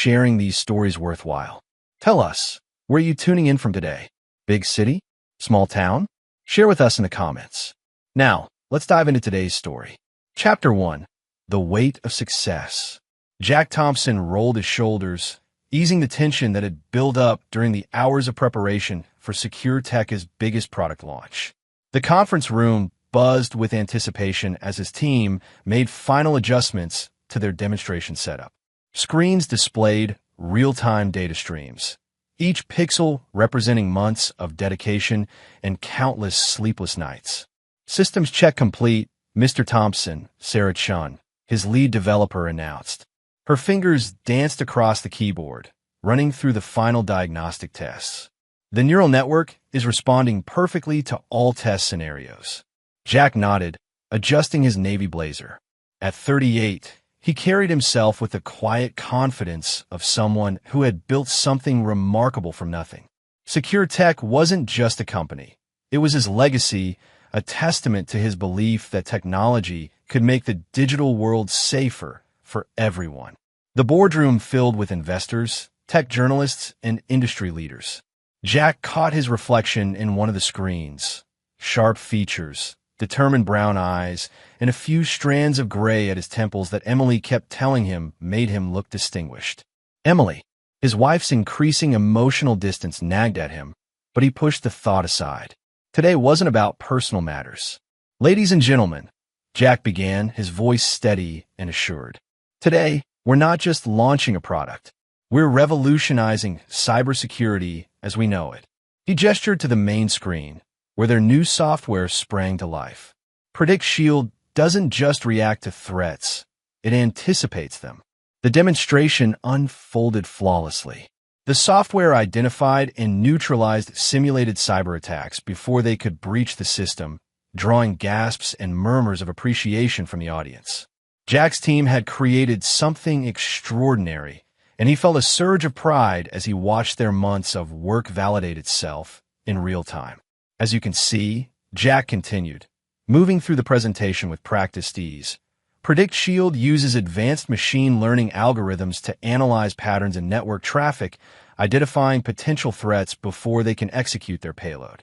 sharing these stories worthwhile. Tell us, where are you tuning in from today? Big city? Small town? Share with us in the comments. Now, let's dive into today's story. Chapter 1. The Weight of Success. Jack Thompson rolled his shoulders, easing the tension that had built up during the hours of preparation for Secure Tech's biggest product launch. The conference room buzzed with anticipation as his team made final adjustments to their demonstration setup. Screens displayed real-time data streams, each pixel representing months of dedication and countless sleepless nights. Systems check complete, Mr. Thompson, Sarah Chun, his lead developer, announced. Her fingers danced across the keyboard, running through the final diagnostic tests. The neural network is responding perfectly to all test scenarios. Jack nodded, adjusting his navy blazer. At 38, he carried himself with the quiet confidence of someone who had built something remarkable from nothing. Secure Tech wasn't just a company. It was his legacy, a testament to his belief that technology could make the digital world safer for everyone. The boardroom filled with investors, tech journalists, and industry leaders. Jack caught his reflection in one of the screens. Sharp features, determined brown eyes, and a few strands of gray at his temples that Emily kept telling him made him look distinguished. Emily, his wife's increasing emotional distance nagged at him, but he pushed the thought aside. Today wasn't about personal matters. Ladies and gentlemen, Jack began, his voice steady and assured. Today, we're not just launching a product. We're revolutionizing cybersecurity as we know it. He gestured to the main screen, where their new software sprang to life. Predict Shield doesn't just react to threats, it anticipates them. The demonstration unfolded flawlessly. The software identified and neutralized simulated cyber attacks before they could breach the system, drawing gasps and murmurs of appreciation from the audience. Jack's team had created something extraordinary, and he felt a surge of pride as he watched their months of work validate itself in real time. As you can see, Jack continued, moving through the presentation with practiced ease. Predict Shield uses advanced machine learning algorithms to analyze patterns in network traffic, identifying potential threats before they can execute their payload.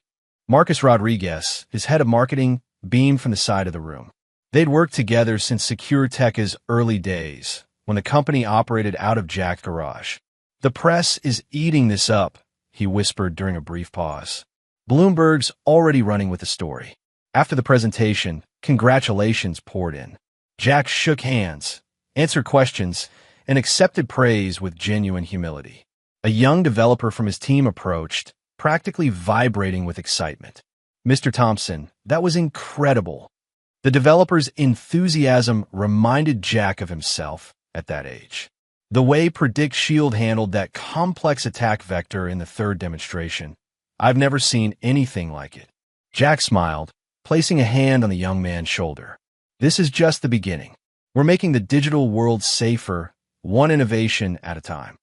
Marcus Rodriguez, his head of marketing, beamed from the side of the room. They'd worked together since Secure Tech's early days, when the company operated out of Jack's garage. The press is eating this up, he whispered during a brief pause. Bloomberg's already running with the story. After the presentation, congratulations poured in. Jack shook hands, answered questions, and accepted praise with genuine humility. A young developer from his team approached, practically vibrating with excitement. Mr. Thompson, that was incredible. The developer's enthusiasm reminded Jack of himself at that age. The way Predict Shield handled that complex attack vector in the third demonstration, I've never seen anything like it. Jack smiled, placing a hand on the young man's shoulder. This is just the beginning. We're making the digital world safer, one innovation at a time.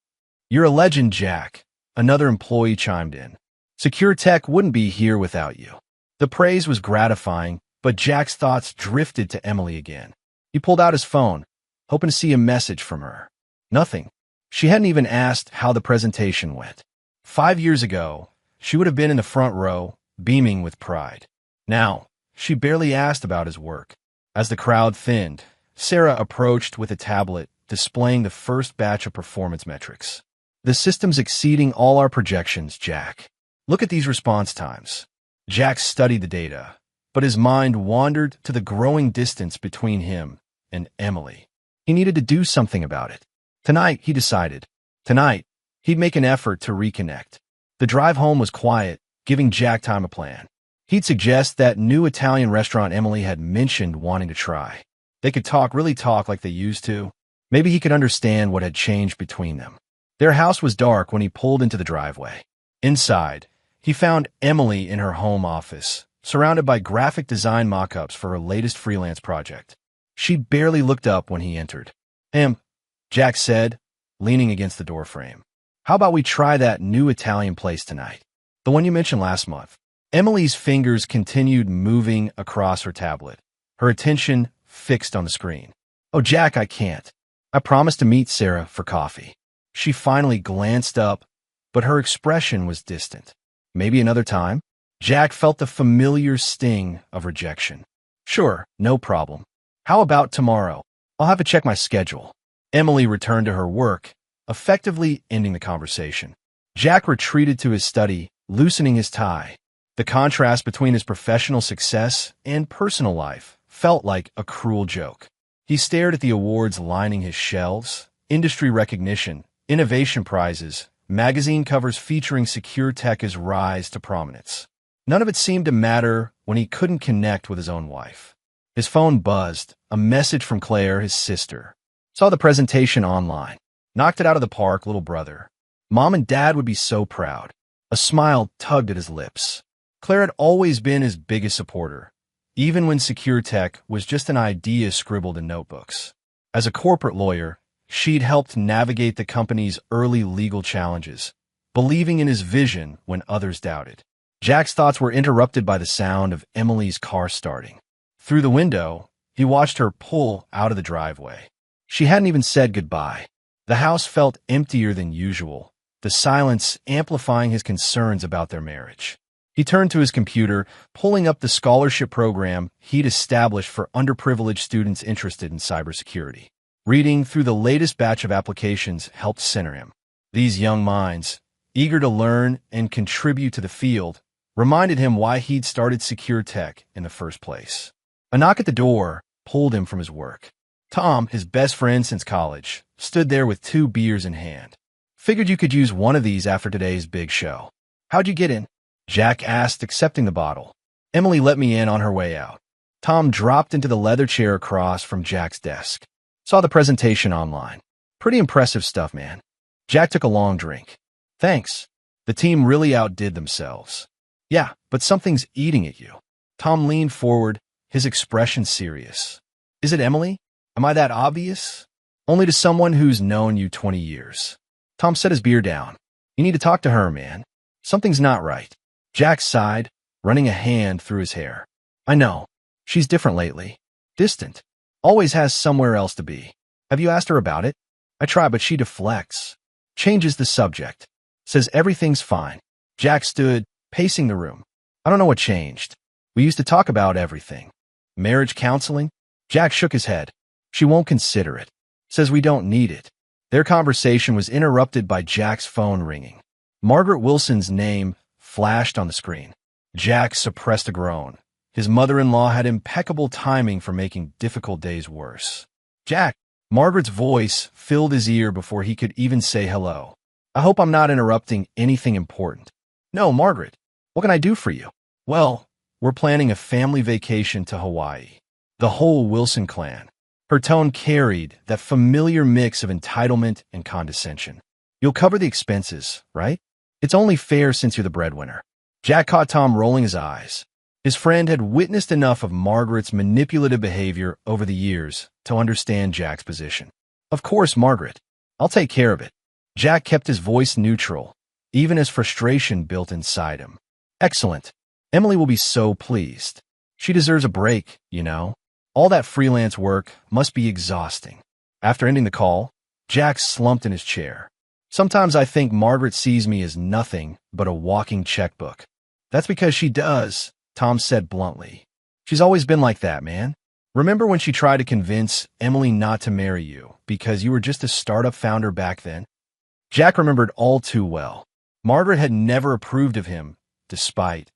You're a legend, Jack, another employee chimed in. Secure Tech wouldn't be here without you. The praise was gratifying, but Jack's thoughts drifted to Emily again. He pulled out his phone, hoping to see a message from her. Nothing. She hadn't even asked how the presentation went. 5 years ago, she would have been in the front row, beaming with pride. Now, she barely asked about his work. As the crowd thinned, Sarah approached with a tablet displaying the first batch of performance metrics. The system's exceeding all our projections, Jack. Look at these response times. Jack studied the data, but his mind wandered to the growing distance between him and Emily. He needed to do something about it. Tonight, he decided. Tonight, he'd make an effort to reconnect. The drive home was quiet, giving Jack time to plan. He'd suggest that new Italian restaurant Emily had mentioned wanting to try. They could really talk like they used to. Maybe he could understand what had changed between them. Their house was dark when he pulled into the driveway. Inside, he found Emily in her home office, surrounded by graphic design mock-ups for her latest freelance project. She barely looked up when he entered. Jack said, leaning against the doorframe. How about we try that new Italian place tonight? The one you mentioned last month. Emily's fingers continued moving across her tablet, her attention fixed on the screen. Oh, Jack, I can't. I promised to meet Sarah for coffee. She finally glanced up, but her expression was distant. Maybe another time? Jack felt the familiar sting of rejection. Sure, no problem. How about tomorrow? I'll have to check my schedule. Emily returned to her work, effectively ending the conversation. Jack retreated to his study, loosening his tie. The contrast between his professional success and personal life felt like a cruel joke. He stared at the awards lining his shelves, industry recognition, innovation prizes, magazine covers featuring secure tech's rise to prominence. None of it seemed to matter when he couldn't connect with his own wife. His phone buzzed, a message from Claire, his sister. Saw the presentation online. Knocked it out of the park, little brother. Mom and Dad would be so proud. A smile tugged at his lips. Claire had always been his biggest supporter, even when secure tech was just an idea scribbled in notebooks. As a corporate lawyer, she'd helped navigate the company's early legal challenges, believing in his vision when others doubted. Jack's thoughts were interrupted by the sound of Emily's car starting. Through the window, he watched her pull out of the driveway. She hadn't even said goodbye. The house felt emptier than usual, the silence amplifying his concerns about their marriage. He turned to his computer, pulling up the scholarship program he'd established for underprivileged students interested in cybersecurity. Reading through the latest batch of applications helped center him. These young minds, eager to learn and contribute to the field, reminded him why he'd started secure tech in the first place. A knock at the door pulled him from his work. Tom, his best friend since college, stood there with 2 beers in hand. Figured you could use one of these after today's big show. How'd you get in? Jack asked, accepting the bottle. Emily let me in on her way out. Tom dropped into the leather chair across from Jack's desk. Saw the presentation online. Pretty impressive stuff, man. Jack took a long drink. Thanks. The team really outdid themselves. Yeah, but something's eating at you. Tom leaned forward, his expression serious. Is it Emily? Am I that obvious? Only to someone who's known you 20 years. Tom set his beer down. You need to talk to her, man. Something's not right. Jack sighed, running a hand through his hair. I know. She's different lately. Distant. Always has somewhere else to be. Have you asked her about it? I try, but she deflects. Changes the subject. Says everything's fine. Jack stood, pacing the room. I don't know what changed. We used to talk about everything. Marriage counseling? Jack shook his head. She won't consider it. Says we don't need it. Their conversation was interrupted by Jack's phone ringing. Margaret Wilson's name flashed on the screen. Jack suppressed a groan. His mother-in-law had impeccable timing for making difficult days worse. Jack, Margaret's voice filled his ear before he could even say hello. I hope I'm not interrupting anything important. No, Margaret. What can I do for you? Well, we're planning a family vacation to Hawaii. The whole Wilson clan. Her tone carried that familiar mix of entitlement and condescension. You'll cover the expenses, right? It's only fair since you're the breadwinner. Jack caught Tom rolling his eyes. His friend had witnessed enough of Margaret's manipulative behavior over the years to understand Jack's position. Of course, Margaret. I'll take care of it. Jack kept his voice neutral, even as frustration built inside him. Excellent. Emily will be so pleased. She deserves a break, you know. All that freelance work must be exhausting. After ending the call, Jack slumped in his chair. Sometimes I think Margaret sees me as nothing but a walking checkbook. That's because she does, Tom said bluntly. She's always been like that, man. Remember when she tried to convince Emily not to marry you because you were just a startup founder back then? Jack remembered all too well. Margaret had never approved of him, despite,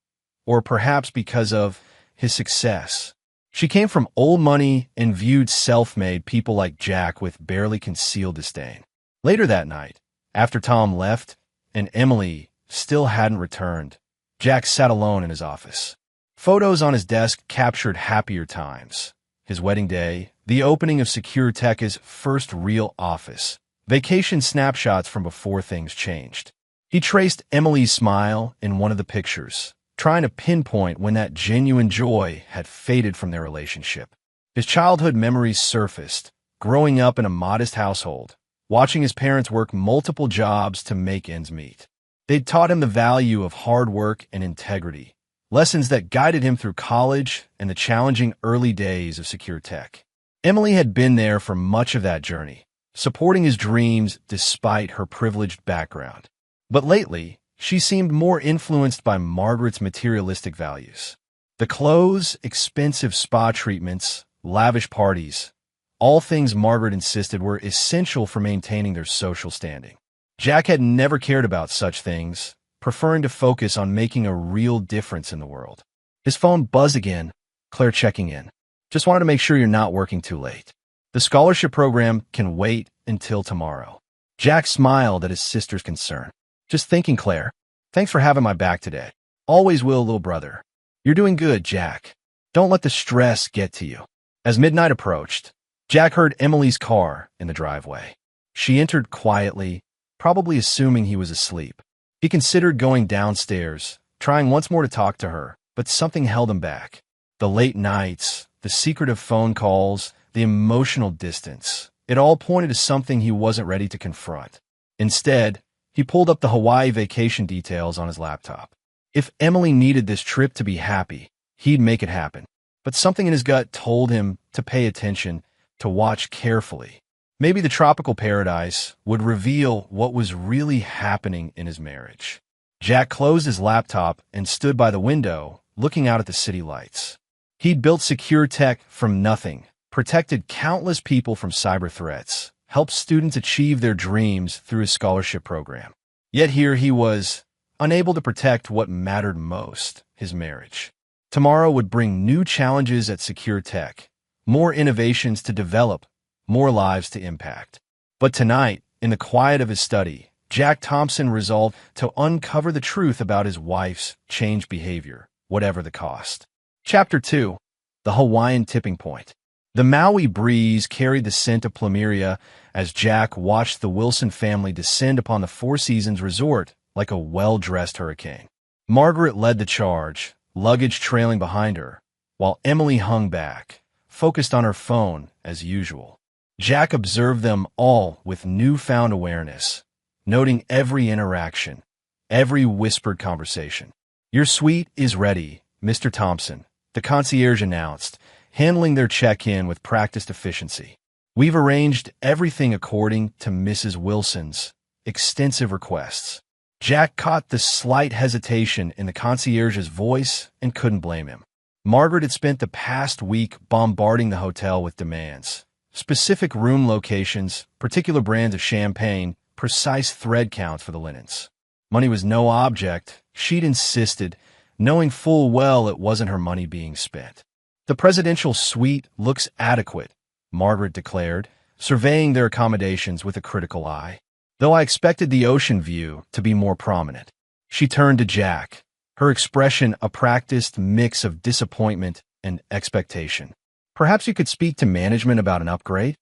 or perhaps because of, his success. She came from old money and viewed self-made people like Jack with barely concealed disdain. Later that night, after Tom left and Emily still hadn't returned, Jack sat alone in his office. Photos on his desk captured happier times. His wedding day, the opening of Secure Tech's first real office, vacation snapshots from before things changed. He traced Emily's smile in one of the pictures, trying to pinpoint when that genuine joy had faded from their relationship. His childhood memories surfaced, growing up in a modest household, watching his parents work multiple jobs to make ends meet. They'd taught him the value of hard work and integrity, lessons that guided him through college and the challenging early days of Secure Tech. Emily had been there for much of that journey, supporting his dreams despite her privileged background. But lately, she seemed more influenced by Margaret's materialistic values. The clothes, expensive spa treatments, lavish parties, all things Margaret insisted were essential for maintaining their social standing. Jack had never cared about such things, preferring to focus on making a real difference in the world. His phone buzzed again, Claire checking in. Just wanted to make sure you're not working too late. The scholarship program can wait until tomorrow. Jack smiled at his sister's concern. Just thinking, Claire. Thanks for having my back today. Always will, little brother. You're doing good, Jack. Don't let the stress get to you. As midnight approached, Jack heard Emily's car in the driveway. She entered quietly, probably assuming he was asleep. He considered going downstairs, trying once more to talk to her, but something held him back. The late nights, the secretive phone calls, the emotional distance. It all pointed to something he wasn't ready to confront. Instead, he pulled up the Hawaii vacation details on his laptop. If Emily needed this trip to be happy, he'd make it happen. But something in his gut told him to pay attention, to watch carefully. Maybe the tropical paradise would reveal what was really happening in his marriage. Jack closed his laptop and stood by the window, looking out at the city lights. He'd built secure tech from nothing, protected countless people from cyber threats, helped students achieve their dreams through his scholarship program. Yet here he was, unable to protect what mattered most, his marriage. Tomorrow would bring new challenges at Secure Tech, more innovations to develop, more lives to impact. But tonight, in the quiet of his study, Jack Thompson resolved to uncover the truth about his wife's changed behavior, whatever the cost. Chapter 2. The Hawaiian Tipping Point. The Maui breeze carried the scent of plumeria as Jack watched the Wilson family descend upon the Four Seasons resort like a well-dressed hurricane. Margaret led the charge, luggage trailing behind her, while Emily hung back, focused on her phone as usual. Jack observed them all with newfound awareness, noting every interaction, every whispered conversation. "Your suite is ready, Mr. Thompson," the concierge announced, handling their check-in with practiced efficiency. "We've arranged everything according to Mrs. Wilson's extensive requests." Jack caught the slight hesitation in the concierge's voice and couldn't blame him. Margaret had spent the past week bombarding the hotel with demands. Specific room locations, particular brands of champagne, precise thread counts for the linens. Money was no object, she'd insisted, knowing full well it wasn't her money being spent. "The presidential suite looks adequate," Margaret declared, surveying their accommodations with a critical eye. "Though I expected the ocean view to be more prominent." She turned to Jack, her expression a practiced mix of disappointment and expectation. "Perhaps you could speak to management about an upgrade?"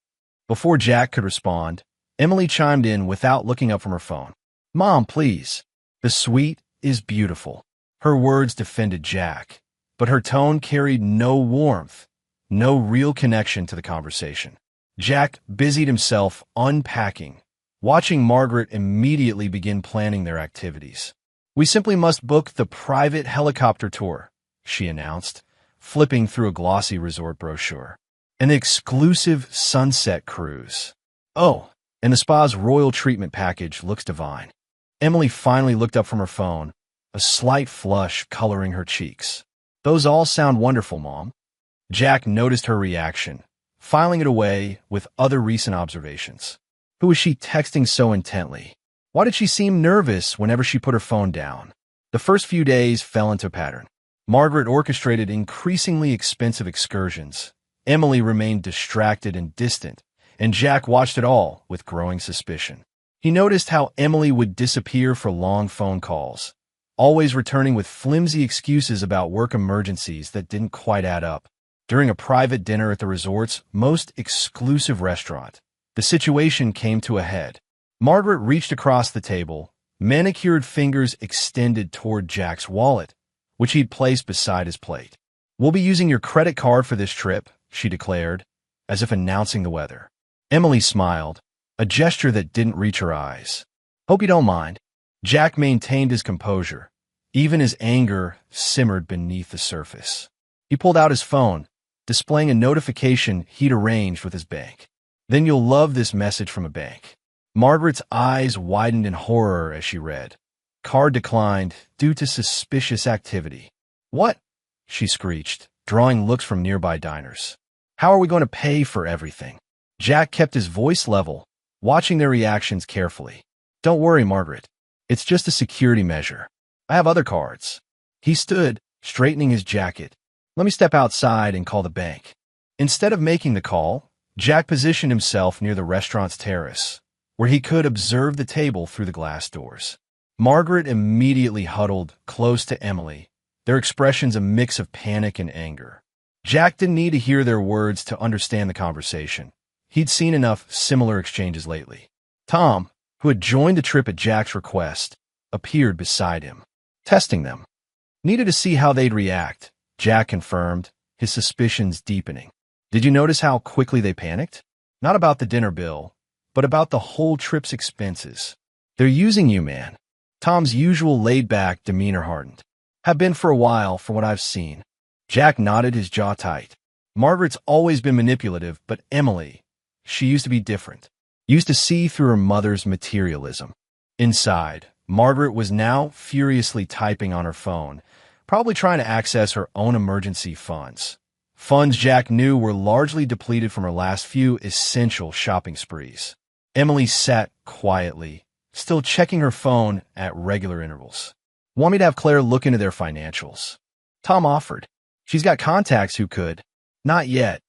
Before Jack could respond, Emily chimed in without looking up from her phone. "Mom, please. The suite is beautiful." Her words defended Jack, but her tone carried no warmth, no real connection to the conversation. Jack busied himself unpacking, watching Margaret immediately begin planning their activities. "We simply must book the private helicopter tour," she announced, flipping through a glossy resort brochure. "An exclusive sunset cruise. Oh, and the spa's royal treatment package looks divine." Emily finally looked up from her phone, a slight flush coloring her cheeks. "Those all sound wonderful, Mom." Jack noticed her reaction, filing it away with other recent observations. Who was she texting so intently? Why did she seem nervous whenever she put her phone down? The first few days fell into a pattern. Margaret orchestrated increasingly expensive excursions. Emily remained distracted and distant, and Jack watched it all with growing suspicion. He noticed how Emily would disappear for long phone calls, always returning with flimsy excuses about work emergencies that didn't quite add up. During a private dinner at the resort's most exclusive restaurant, the situation came to a head. Margaret reached across the table, manicured fingers extended toward Jack's wallet, which he'd placed beside his plate. "We'll be using your credit card for this trip," she declared, as if announcing the weather. Emily smiled, a gesture that didn't reach her eyes. "Hope you don't mind." Jack maintained his composure. Even his anger simmered beneath the surface. He pulled out his phone, displaying a notification he'd arranged with his bank. Then you'll love this message from a bank. Margaret's eyes widened in horror as she read. Card declined due to suspicious activity. What? She screeched, drawing looks from nearby diners. How are we going to pay for everything? Jack kept his voice level, watching their reactions carefully. Don't worry, Margaret. It's just a security measure. I have other cards. He stood, straightening his jacket. Let me step outside and call the bank. Instead of making the call, Jack positioned himself near the restaurant's terrace, where he could observe the table through the glass doors. Margaret immediately huddled close to Emily, their expressions a mix of panic and anger. Jack didn't need to hear their words to understand the conversation. He'd seen enough similar exchanges lately. Tom, who had joined the trip at Jack's request, appeared beside him, testing them. Needed to see how they'd react, Jack confirmed, his suspicions deepening. Did you notice how quickly they panicked? Not about the dinner bill, but about the whole trip's expenses. They're using you, man. Tom's usual laid-back demeanor hardened. Have been for a while, from what I've seen. Jack nodded, his jaw tight. Margaret's always been manipulative, but Emily, she used to be different. Used to see through her mother's materialism. Inside, Margaret was now furiously typing on her phone, probably trying to access her own emergency funds. Funds Jack knew were largely depleted from her last few essential shopping sprees. Emily sat quietly, still checking her phone at regular intervals. Want me to have Claire look into their financials? Tom offered. She's got contacts who could. Not yet.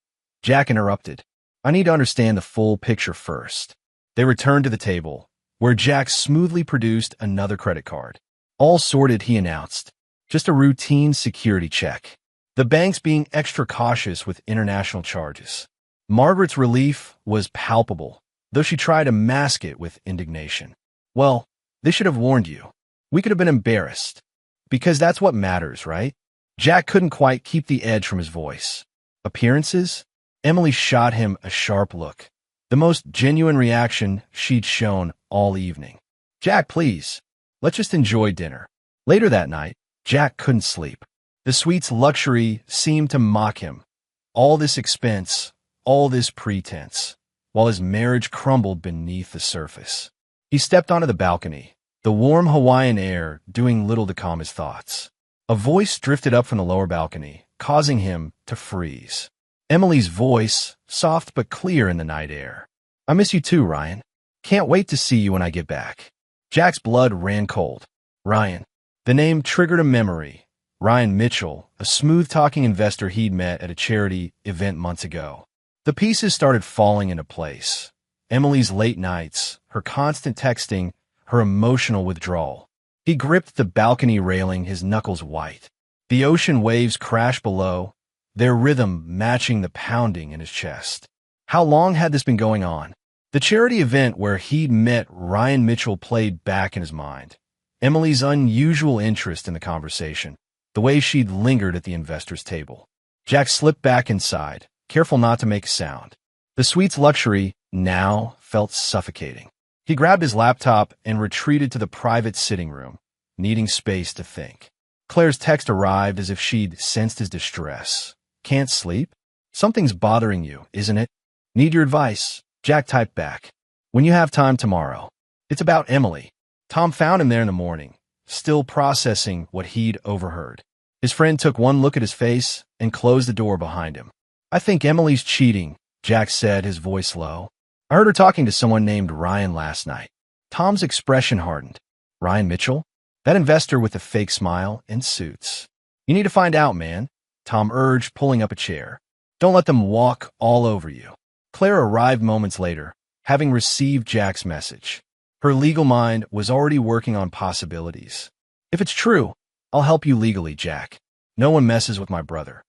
Jack interrupted. I need to understand the full picture first. They returned to the table, where Jack smoothly produced another credit card. All sorted, he announced. Just a routine security check. The bank's being extra cautious with international charges. Margaret's relief was palpable, though she tried to mask it with indignation. Well, they should have warned you. We could have been embarrassed. Because that's what matters, right? Jack couldn't quite keep the edge from his voice. Appearances? Emily shot him a sharp look, the most genuine reaction she'd shown all evening. Jack, please. Let's just enjoy dinner. Later that night, Jack couldn't sleep. The suite's luxury seemed to mock him. All this expense, all this pretense, while his marriage crumbled beneath the surface. He stepped onto the balcony, the warm Hawaiian air doing little to calm his thoughts. A voice drifted up from the lower balcony, causing him to freeze. Emily's voice, soft but clear in the night air. I miss you too, Ryan. Can't wait to see you when I get back. Jack's blood ran cold. Ryan. The name triggered a memory. Ryan Mitchell, a smooth-talking investor he'd met at a charity event months ago. The pieces started falling into place. Emily's late nights, her constant texting, her emotional withdrawal. He gripped the balcony railing, his knuckles white. The ocean waves crashed below, their rhythm matching the pounding in his chest. How long had this been going on? The charity event where he'd met Ryan Mitchell played back in his mind. Emily's unusual interest in the conversation, the way she'd lingered at the investor's table. Jack slipped back inside, careful not to make a sound. The suite's luxury now felt suffocating. He grabbed his laptop and retreated to the private sitting room, needing space to think. Claire's text arrived as if she'd sensed his distress. Can't sleep? Something's bothering you, isn't it? Need your advice, Jack typed back. When you have time tomorrow. It's about Emily. Tom found him there in the morning, still processing what he'd overheard. His friend took one look at his face and closed the door behind him. I think Emily's cheating, Jack said, his voice low. I heard her talking to someone named Ryan last night. Tom's expression hardened. Ryan Mitchell? That investor with the fake smile and suits. You need to find out, man, Tom urged, pulling up a chair. Don't let them walk all over you. Claire arrived moments later, having received Jack's message. Her legal mind was already working on possibilities. If it's true, I'll help you legally, Jack. No one messes with my brother.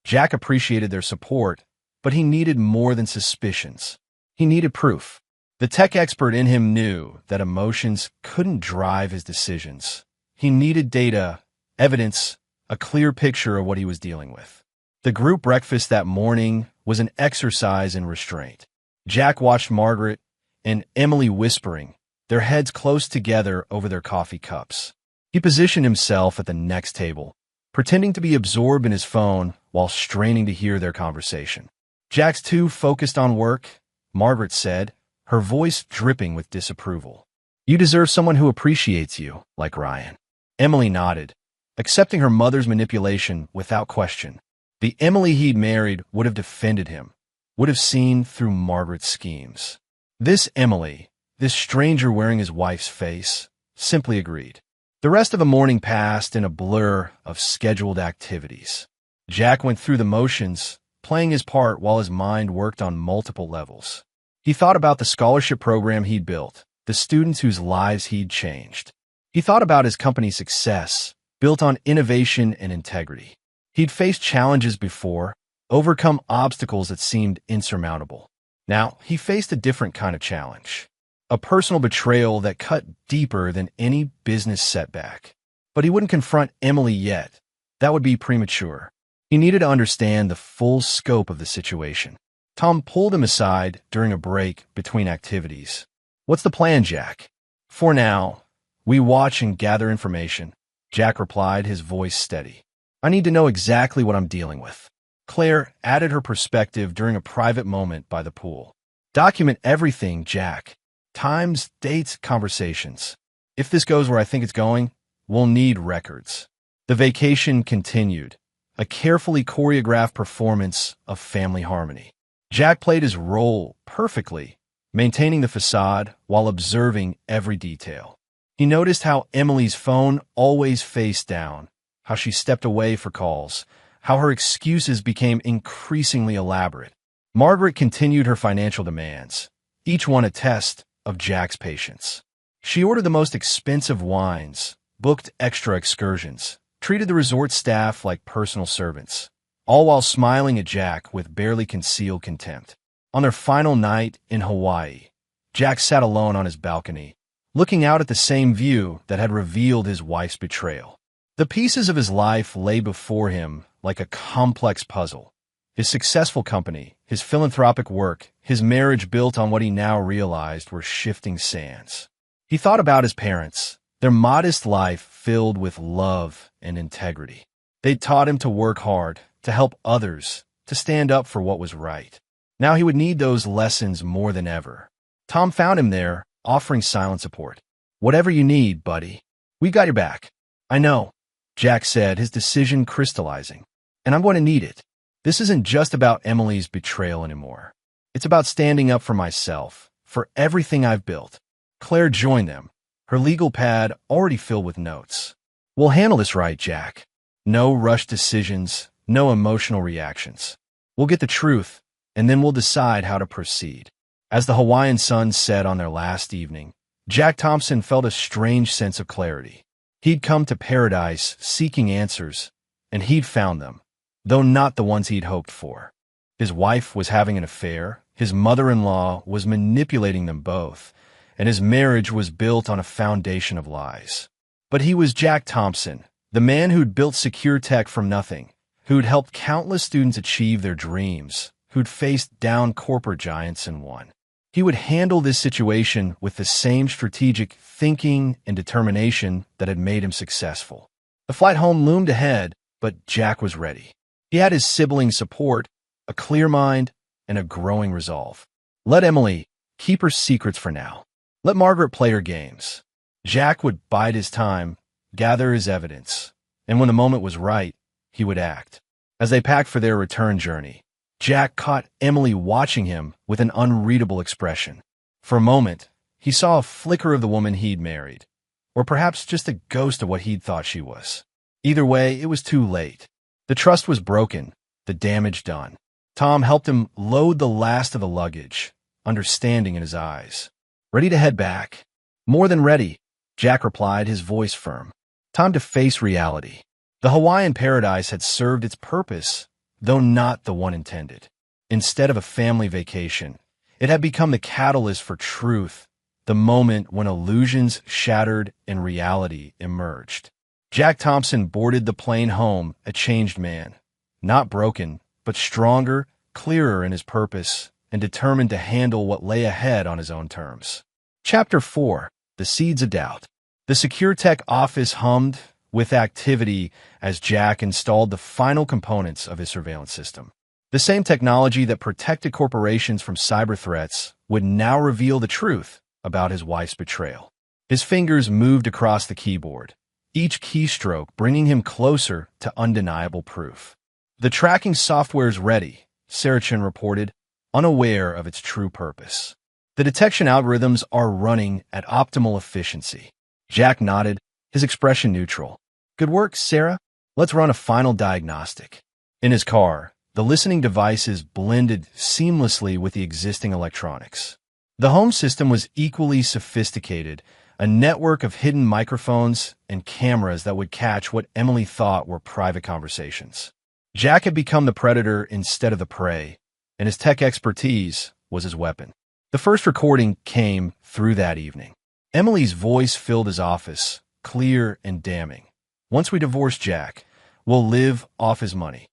Jack appreciated their support, but he needed more than suspicions. He needed proof. The tech expert in him knew that emotions couldn't drive his decisions. He needed data, evidence, a clear picture of what he was dealing with. The group breakfast that morning was an exercise in restraint. Jack watched Margaret and Emily whispering, their heads close together over their coffee cups. He positioned himself at the next table, pretending to be absorbed in his phone while straining to hear their conversation. Jack's too focused on work, Margaret said, her voice dripping with disapproval. You deserve someone who appreciates you, like Ryan. Emily nodded, accepting her mother's manipulation without question. The Emily he'd married would have defended him, would have seen through Margaret's schemes. This Emily, this stranger wearing his wife's face, simply agreed. The rest of the morning passed in a blur of scheduled activities. Jack went through the motions, playing his part while his mind worked on multiple levels. He thought about the scholarship program he'd built, the students whose lives he'd changed. He thought about his company's success, built on innovation and integrity. He'd faced challenges before, overcome obstacles that seemed insurmountable. Now, he faced a different kind of challenge. A personal betrayal that cut deeper than any business setback. But he wouldn't confront Emily yet. That would be premature. He needed to understand the full scope of the situation. Tom pulled him aside during a break between activities. What's the plan, Jack? For now, we watch and gather information, Jack replied, his voice steady. I need to know exactly what I'm dealing with. Claire added her perspective during a private moment by the pool. Document everything, Jack. Times, dates, conversations. If this goes where I think it's going, we'll need records. The vacation continued, a carefully choreographed performance of family harmony. Jack played his role perfectly, maintaining the facade while observing every detail. He noticed how Emily's phone always faced down, how she stepped away for calls, how her excuses became increasingly elaborate. Margaret continued her financial demands, each one a test of Jack's patience. She ordered the most expensive wines, booked extra excursions, treated the resort staff like personal servants, all while smiling at Jack with barely concealed contempt. On their final night in Hawaii, Jack sat alone on his balcony, looking out at the same view that had revealed his wife's betrayal. The pieces of his life lay before him like a complex puzzle. His successful company, his philanthropic work, his marriage built on what he now realized were shifting sands. He thought about his parents, their modest life filled with love and integrity. They'd taught him to work hard, to help others, to stand up for what was right. Now he would need those lessons more than ever. Tom found him there, offering silent support. Whatever you need, buddy. We got your back. I know, Jack said, his decision crystallizing. And I'm going to need it. This isn't just about Emily's betrayal anymore. It's about standing up for myself, for everything I've built. Claire joined them, her legal pad already filled with notes. We'll handle this right, Jack. No rushed decisions, no emotional reactions. We'll get the truth, and then we'll decide how to proceed. As the Hawaiian sun set on their last evening, Jack Thompson felt a strange sense of clarity. He'd come to paradise seeking answers, and he'd found them, though not the ones he'd hoped for. His wife was having an affair, his mother-in-law was manipulating them both, and his marriage was built on a foundation of lies. But he was Jack Thompson, the man who'd built secure tech from nothing, who'd helped countless students achieve their dreams, who'd faced down corporate giants and won. He would handle this situation with the same strategic thinking and determination that had made him successful. The flight home loomed ahead, but Jack was ready. He had his siblings' support, a clear mind, and a growing resolve. Let Emily keep her secrets for now. Let Margaret play her games. Jack would bide his time, gather his evidence, and when the moment was right, he would act. As they packed for their return journey, Jack caught Emily watching him with an unreadable expression. For a moment, he saw a flicker of the woman he'd married, or perhaps just a ghost of what he'd thought she was. Either way, it was too late. The trust was broken, the damage done. Tom helped him load the last of the luggage, understanding in his eyes. Ready to head back? More than ready, Jack replied, his voice firm. Time to face reality. The Hawaiian paradise had served its purpose, though not the one intended. Instead of a family vacation, it had become the catalyst for truth, the moment when illusions shattered and reality emerged. Jack Thompson boarded the plane home a changed man, not broken, but stronger, clearer in his purpose, and determined to handle what lay ahead on his own terms. Chapter 4. The Seeds of Doubt. The Secure Tech office hummed with activity as Jack installed the final components of his surveillance system. The same technology that protected corporations from cyber threats would now reveal the truth about his wife's betrayal. His fingers moved across the keyboard, each keystroke bringing him closer to undeniable proof. The tracking software's ready, Saracen reported, unaware of its true purpose. The detection algorithms are running at optimal efficiency. Jack nodded, his expression neutral. Good work, Sarah. Let's run a final diagnostic. In his car, the listening devices blended seamlessly with the existing electronics. The home system was equally sophisticated, a network of hidden microphones and cameras that would catch what Emily thought were private conversations. Jack had become the predator instead of the prey, and his tech expertise was his weapon. The first recording came through that evening. Emily's voice filled his office, clear and damning. Once we divorce Jack, we'll live off his money.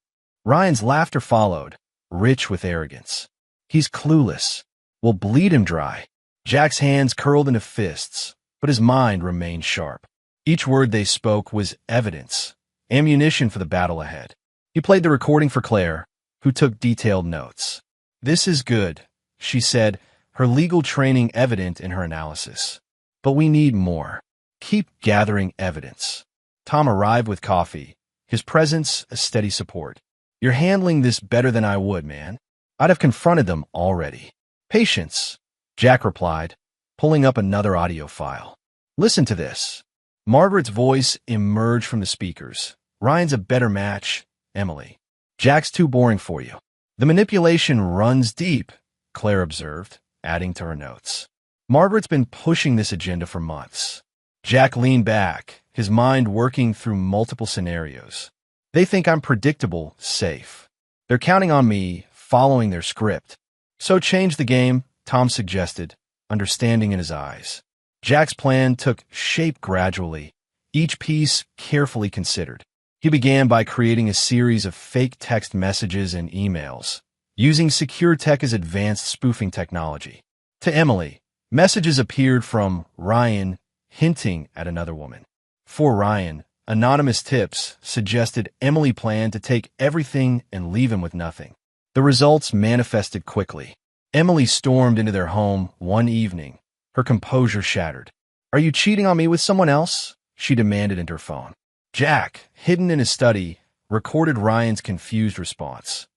Ryan's laughter followed, rich with arrogance. He's clueless. We'll bleed him dry. Jack's hands curled into fists, but his mind remained sharp. Each word they spoke was evidence, ammunition for the battle ahead. He played the recording for Claire, who took detailed notes. This is good, she said, her legal training evident in her analysis. But we need more. Keep gathering evidence. Tom arrived with coffee, his presence a steady support. You're handling this better than I would, man. I'd have confronted them already. Patience, Jack replied, pulling up another audio file. Listen to this. Margaret's voice emerged from the speakers. Ryan's a better match, Emily. Jack's too boring for you. The manipulation runs deep, Claire observed, adding to her notes. Margaret's been pushing this agenda for months. Jack leaned back, his mind working through multiple scenarios. They think I'm predictable, safe. They're counting on me, following their script. So change the game, Tom suggested, understanding in his eyes. Jack's plan took shape gradually, each piece carefully considered. He began by creating a series of fake text messages and emails, using Secure Tech's advanced spoofing technology. To Emily, messages appeared from Ryan hinting at another woman. For Ryan, anonymous tips suggested Emily planned to take everything and leave him with nothing. The results manifested quickly. Emily stormed into their home one evening, her composure shattered. Are you cheating on me with someone else? She demanded into her phone. Jack, hidden in his study, recorded Ryan's confused response.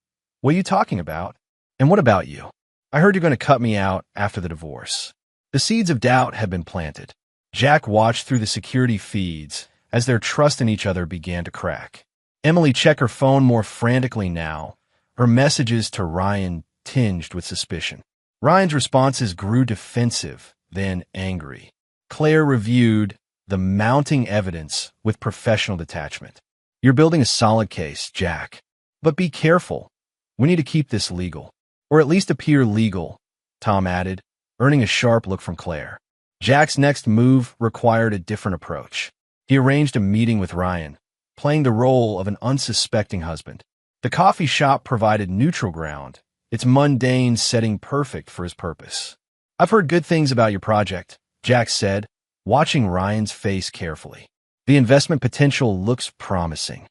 What are you talking about? And what about you? I heard you're going to cut me out after the divorce. The seeds of doubt had been planted. Jack watched through the security feeds as their trust in each other began to crack. Emily checked her phone more frantically now, her messages to Ryan tinged with suspicion. Ryan's responses grew defensive, then angry. Claire reviewed the mounting evidence with professional detachment. You're building a solid case, Jack. But be careful. We need to keep this legal. Or at least appear legal, Tom added, earning a sharp look from Claire. Jack's next move required a different approach. He arranged a meeting with Ryan, playing the role of an unsuspecting husband. The coffee shop provided neutral ground, its mundane setting perfect for his purpose. I've heard good things about your project, Jack said, watching Ryan's face carefully. The investment potential looks promising.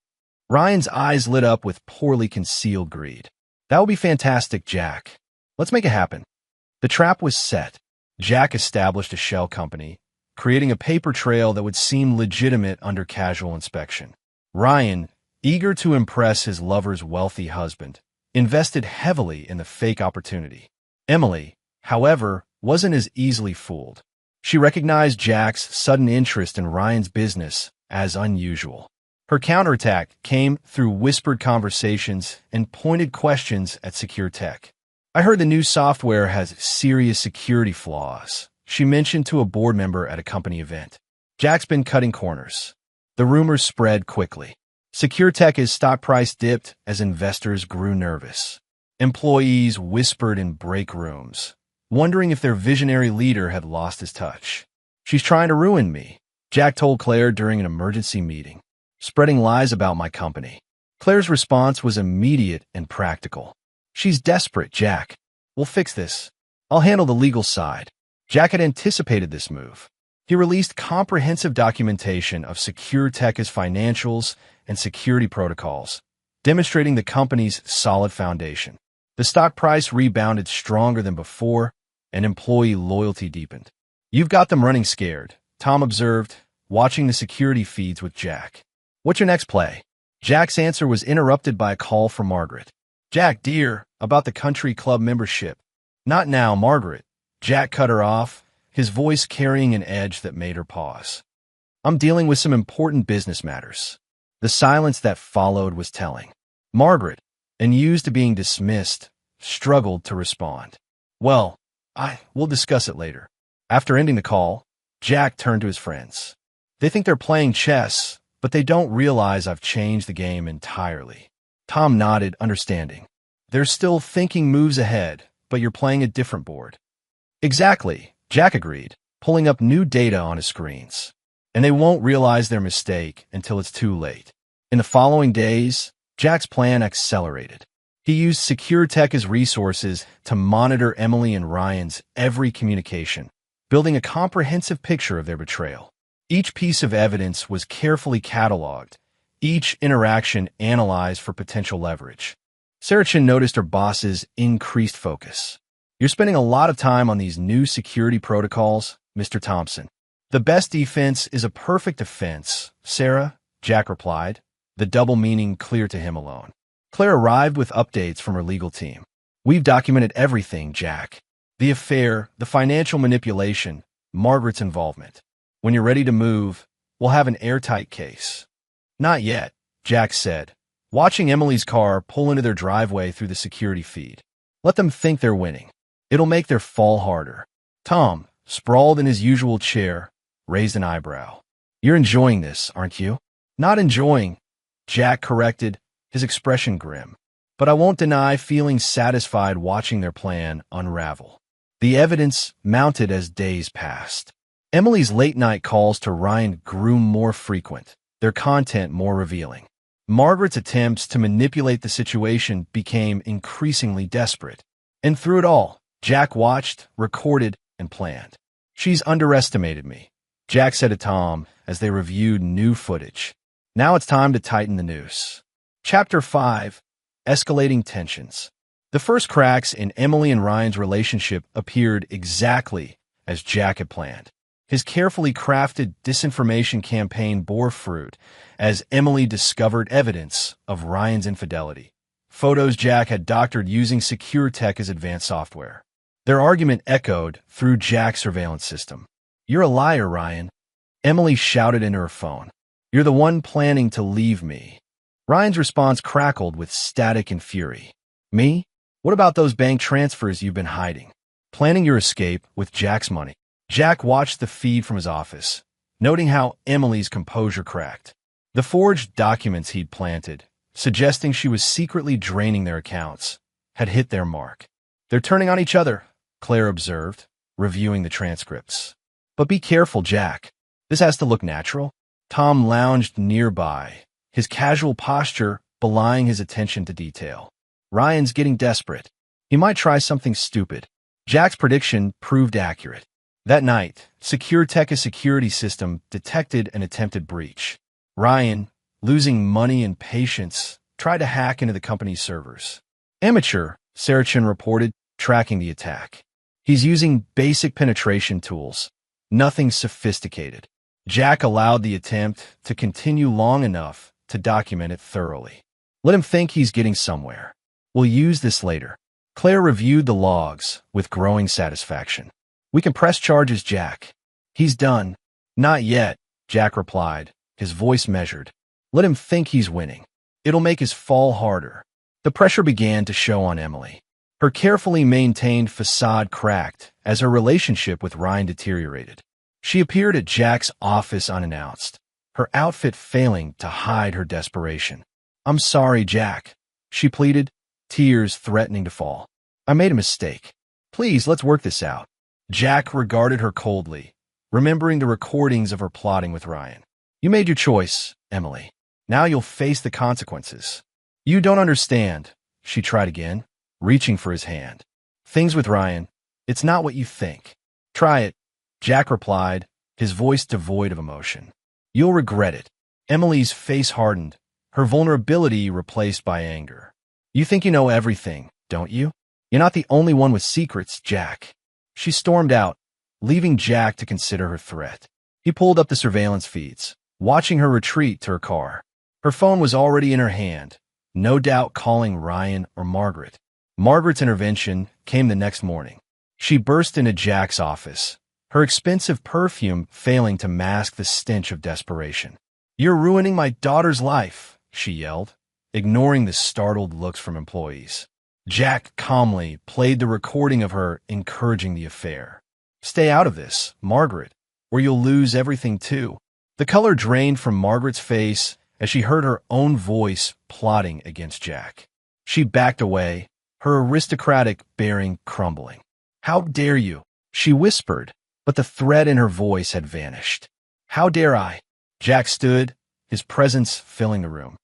Ryan's eyes lit up with poorly concealed greed. That would be fantastic, Jack. Let's make it happen. The trap was set. Jack established a shell company, creating a paper trail that would seem legitimate under casual inspection. Ryan, eager to impress his lover's wealthy husband, invested heavily in the fake opportunity. Emily, however, wasn't as easily fooled. She recognized Jack's sudden interest in Ryan's business as unusual. Her counterattack came through whispered conversations and pointed questions at Secure Tech. I heard the new software has serious security flaws, she mentioned to a board member at a company event. Jack's been cutting corners. The rumors spread quickly. Secure Tech's stock price dipped as investors grew nervous. Employees whispered in break rooms, wondering if their visionary leader had lost his touch. She's trying to ruin me, Jack told Claire during an emergency meeting, spreading lies about my company. Claire's response was immediate and practical. She's desperate, Jack. We'll fix this. I'll handle the legal side. Jack had anticipated this move. He released comprehensive documentation of Secure Tech's financials and security protocols, demonstrating the company's solid foundation. The stock price rebounded stronger than before, and employee loyalty deepened. "You've got them running scared," Tom observed, watching the security feeds with Jack. "What's your next play?" Jack's answer was interrupted by a call from Margaret. "Jack, dear, about the country club membership." "Not now, Margaret." Jack cut her off, his voice carrying an edge that made her pause. "I'm dealing with some important business matters." The silence that followed was telling. Margaret, unused to being dismissed, struggled to respond. "Well, we'll discuss it later." After ending the call, Jack turned to his friends. "They think they're playing chess, but they don't realize I've changed the game entirely." Tom nodded, understanding. "They're still thinking moves ahead, but you're playing a different board." "Exactly," Jack agreed, pulling up new data on his screens. "And they won't realize their mistake until it's too late." In the following days, Jack's plan accelerated. He used secure tech as resources to monitor Emily and Ryan's every communication, building a comprehensive picture of their betrayal. Each piece of evidence was carefully cataloged, each interaction analyzed for potential leverage. Saracen noticed her boss's increased focus. "You're spending a lot of time on these new security protocols, Mr. Thompson." "The best defense is a perfect defense, Sarah," Jack replied, the double meaning clear to him alone. Claire arrived with updates from her legal team. "We've documented everything, Jack. The affair, the financial manipulation, Margaret's involvement. When you're ready to move, we'll have an airtight case." "Not yet," Jack said, watching Emily's car pull into their driveway through the security feed. "Let them think they're winning. It'll make their fall harder." Tom, sprawled in his usual chair, raised an eyebrow. "You're enjoying this, aren't you?" "Not enjoying," Jack corrected, his expression grim. "But I won't deny feeling satisfied watching their plan unravel." The evidence mounted as days passed. Emily's late-night calls to Ryan grew more frequent, their content more revealing. Margaret's attempts to manipulate the situation became increasingly desperate. And through it all, Jack watched, recorded, and planned. "She's underestimated me," Jack said to Tom as they reviewed new footage. "Now it's time to tighten the noose." Chapter 5. Escalating Tensions. The first cracks in Emily and Ryan's relationship appeared exactly as Jack had planned. His carefully crafted disinformation campaign bore fruit as Emily discovered evidence of Ryan's infidelity. Photos Jack had doctored using secure tech as advanced software. Their argument echoed through Jack's surveillance system. "You're a liar, Ryan," Emily shouted into her phone. "You're the one planning to leave me." Ryan's response crackled with static and fury. "Me? What about those bank transfers you've been hiding? Planning your escape with Jack's money?" Jack watched the feed from his office, noting how Emily's composure cracked. The forged documents he'd planted, suggesting she was secretly draining their accounts, had hit their mark. "They're turning on each other," Claire observed, reviewing the transcripts. "But be careful, Jack. This has to look natural." Tom lounged nearby, his casual posture belying his attention to detail. "Ryan's getting desperate. He might try something stupid." Jack's prediction proved accurate. That night, Secure Tech's security system detected an attempted breach. Ryan, losing money and patience, tried to hack into the company's servers. "Amateur," Saracen reported, tracking the attack. "He's using basic penetration tools, nothing sophisticated." Jack allowed the attempt to continue long enough to document it thoroughly. "Let him think he's getting somewhere. We'll use this later." Claire reviewed the logs with growing satisfaction. "We can press charges, Jack." "He's done." "Not yet," Jack replied, his voice measured. "Let him think he's winning. It'll make his fall harder." The pressure began to show on Emily. Her carefully maintained facade cracked as her relationship with Ryan deteriorated. She appeared at Jack's office unannounced, her outfit failing to hide her desperation. "I'm sorry, Jack," she pleaded, tears threatening to fall. "I made a mistake. Please, let's work this out." Jack regarded her coldly, remembering the recordings of her plotting with Ryan. "You made your choice, Emily. Now you'll face the consequences." "You don't understand," she tried again, reaching for his hand. "Things with Ryan, it's not what you think." "Try it," Jack replied, his voice devoid of emotion. "You'll regret it." Emily's face hardened, her vulnerability replaced by anger. You think you know everything, don't you? You're not the only one with secrets, Jack. She stormed out, leaving Jack to consider her threat. He pulled up the surveillance feeds, watching her retreat to her car. Her phone was already in her hand, no doubt calling Ryan or Margaret. Margaret's intervention came the next morning. She burst into Jack's office, her expensive perfume failing to mask the stench of desperation. "You're ruining my daughter's life," she yelled, ignoring the startled looks from employees. Jack calmly played the recording of her encouraging the affair. "Stay out of this, Margaret, or you'll lose everything too." The color drained from Margaret's face as she heard her own voice plotting against Jack. She backed away, her aristocratic bearing crumbling. "How dare you?" she whispered, but the threat in her voice had vanished. "How dare I?" Jack stood, his presence filling the room.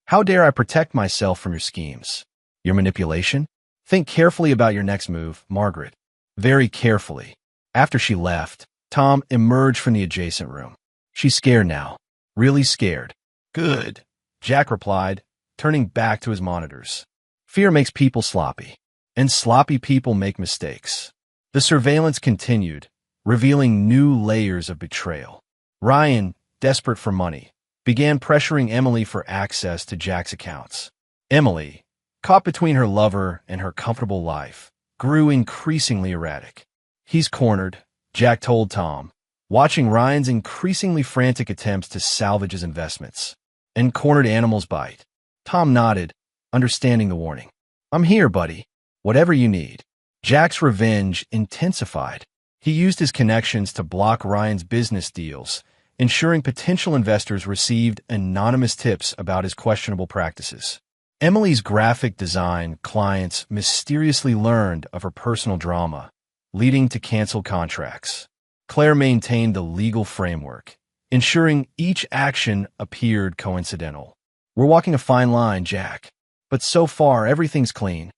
"How dare I protect myself from your schemes? Your manipulation? Think carefully about your next move, Margaret. Very carefully." After she left, Tom emerged from the adjacent room. "She's scared now. Really scared." "Good," Jack replied, turning back to his monitors. "Fear makes people sloppy, and sloppy people make mistakes." The surveillance continued, revealing new layers of betrayal. Ryan, desperate for money, began pressuring Emily for access to Jack's accounts. Emily, caught between her lover and her comfortable life, grew increasingly erratic. "He's cornered," Jack told Tom, watching Ryan's increasingly frantic attempts to salvage his investments. "And cornered animals bite." Tom nodded, understanding the warning. "I'm here, buddy. Whatever you need." Jack's revenge intensified. He used his connections to block Ryan's business deals, ensuring potential investors received anonymous tips about his questionable practices. Emily's graphic design clients mysteriously learned of her personal drama, leading to canceled contracts. Claire maintained the legal framework, ensuring each action appeared coincidental. "We're walking a fine line, Jack, but so far everything's clean."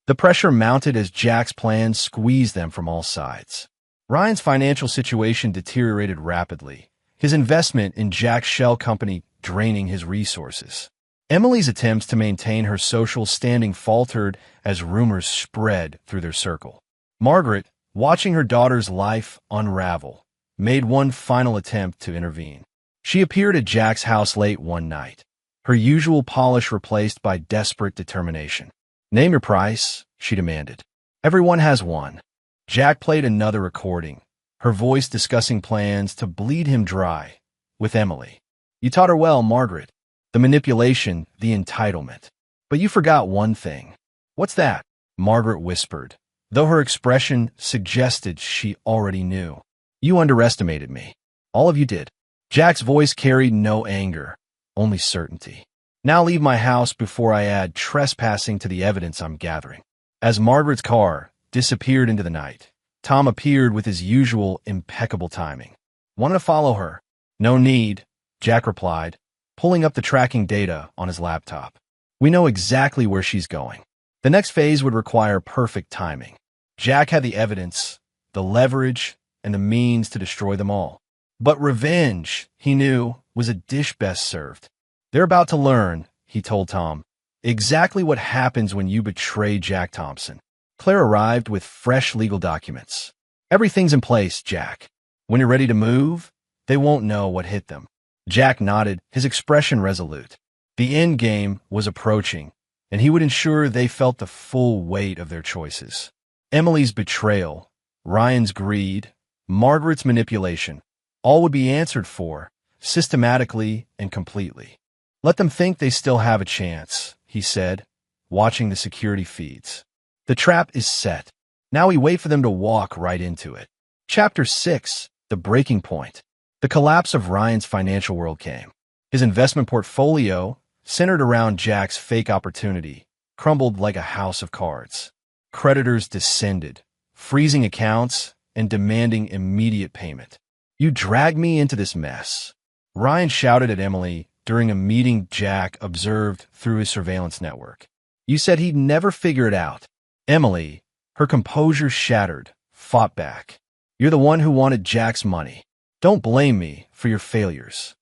The pressure mounted as Jack's plans squeezed them from all sides. Ryan's financial situation deteriorated rapidly, his investment in Jack's shell company draining his resources. Emily's attempts to maintain her social standing faltered as rumors spread through their circle. Margaret, watching her daughter's life unravel, made one final attempt to intervene. She appeared at Jack's house late one night, her usual polish replaced by desperate determination. "Name your price," she demanded. "Everyone has one." Jack played another recording, her voice discussing plans to bleed him dry with Emily. "You taught her well, Margaret. The manipulation, the entitlement. But you forgot one thing." "What's that?" Margaret whispered, though her expression suggested she already knew. "You underestimated me. All of you did." Jack's voice carried no anger, only certainty. "Now leave my house before I add trespassing to the evidence I'm gathering." As Margaret's car disappeared into the night, Tom appeared with his usual impeccable timing. "Want to follow her?" "No need," Jack replied, pulling up the tracking data on his laptop. "We know exactly where she's going." The next phase would require perfect timing. Jack had the evidence, the leverage, and the means to destroy them all. But revenge, he knew, was a dish best served. "They're about to learn," he told Tom, "exactly what happens when you betray Jack Thompson." Claire arrived with fresh legal documents. "Everything's in place, Jack. When you're ready to move, they won't know what hit them." Jack nodded, his expression resolute. The end game was approaching, and he would ensure they felt the full weight of their choices. Emily's betrayal, Ryan's greed, Margaret's manipulation, all would be answered for, systematically and completely. "Let them think they still have a chance," he said, watching the security feeds. "The trap is set. Now we wait for them to walk right into it." Chapter 6, The Breaking Point. The collapse of Ryan's financial world came. His investment portfolio, centered around Jack's fake opportunity, crumbled like a house of cards. Creditors descended, freezing accounts and demanding immediate payment. "You dragged me into this mess," Ryan shouted at Emily during a meeting Jack observed through his surveillance network. "You said he'd never figure it out." Emily, her composure shattered, fought back. "You're the one who wanted Jack's money. Don't blame me for your failures."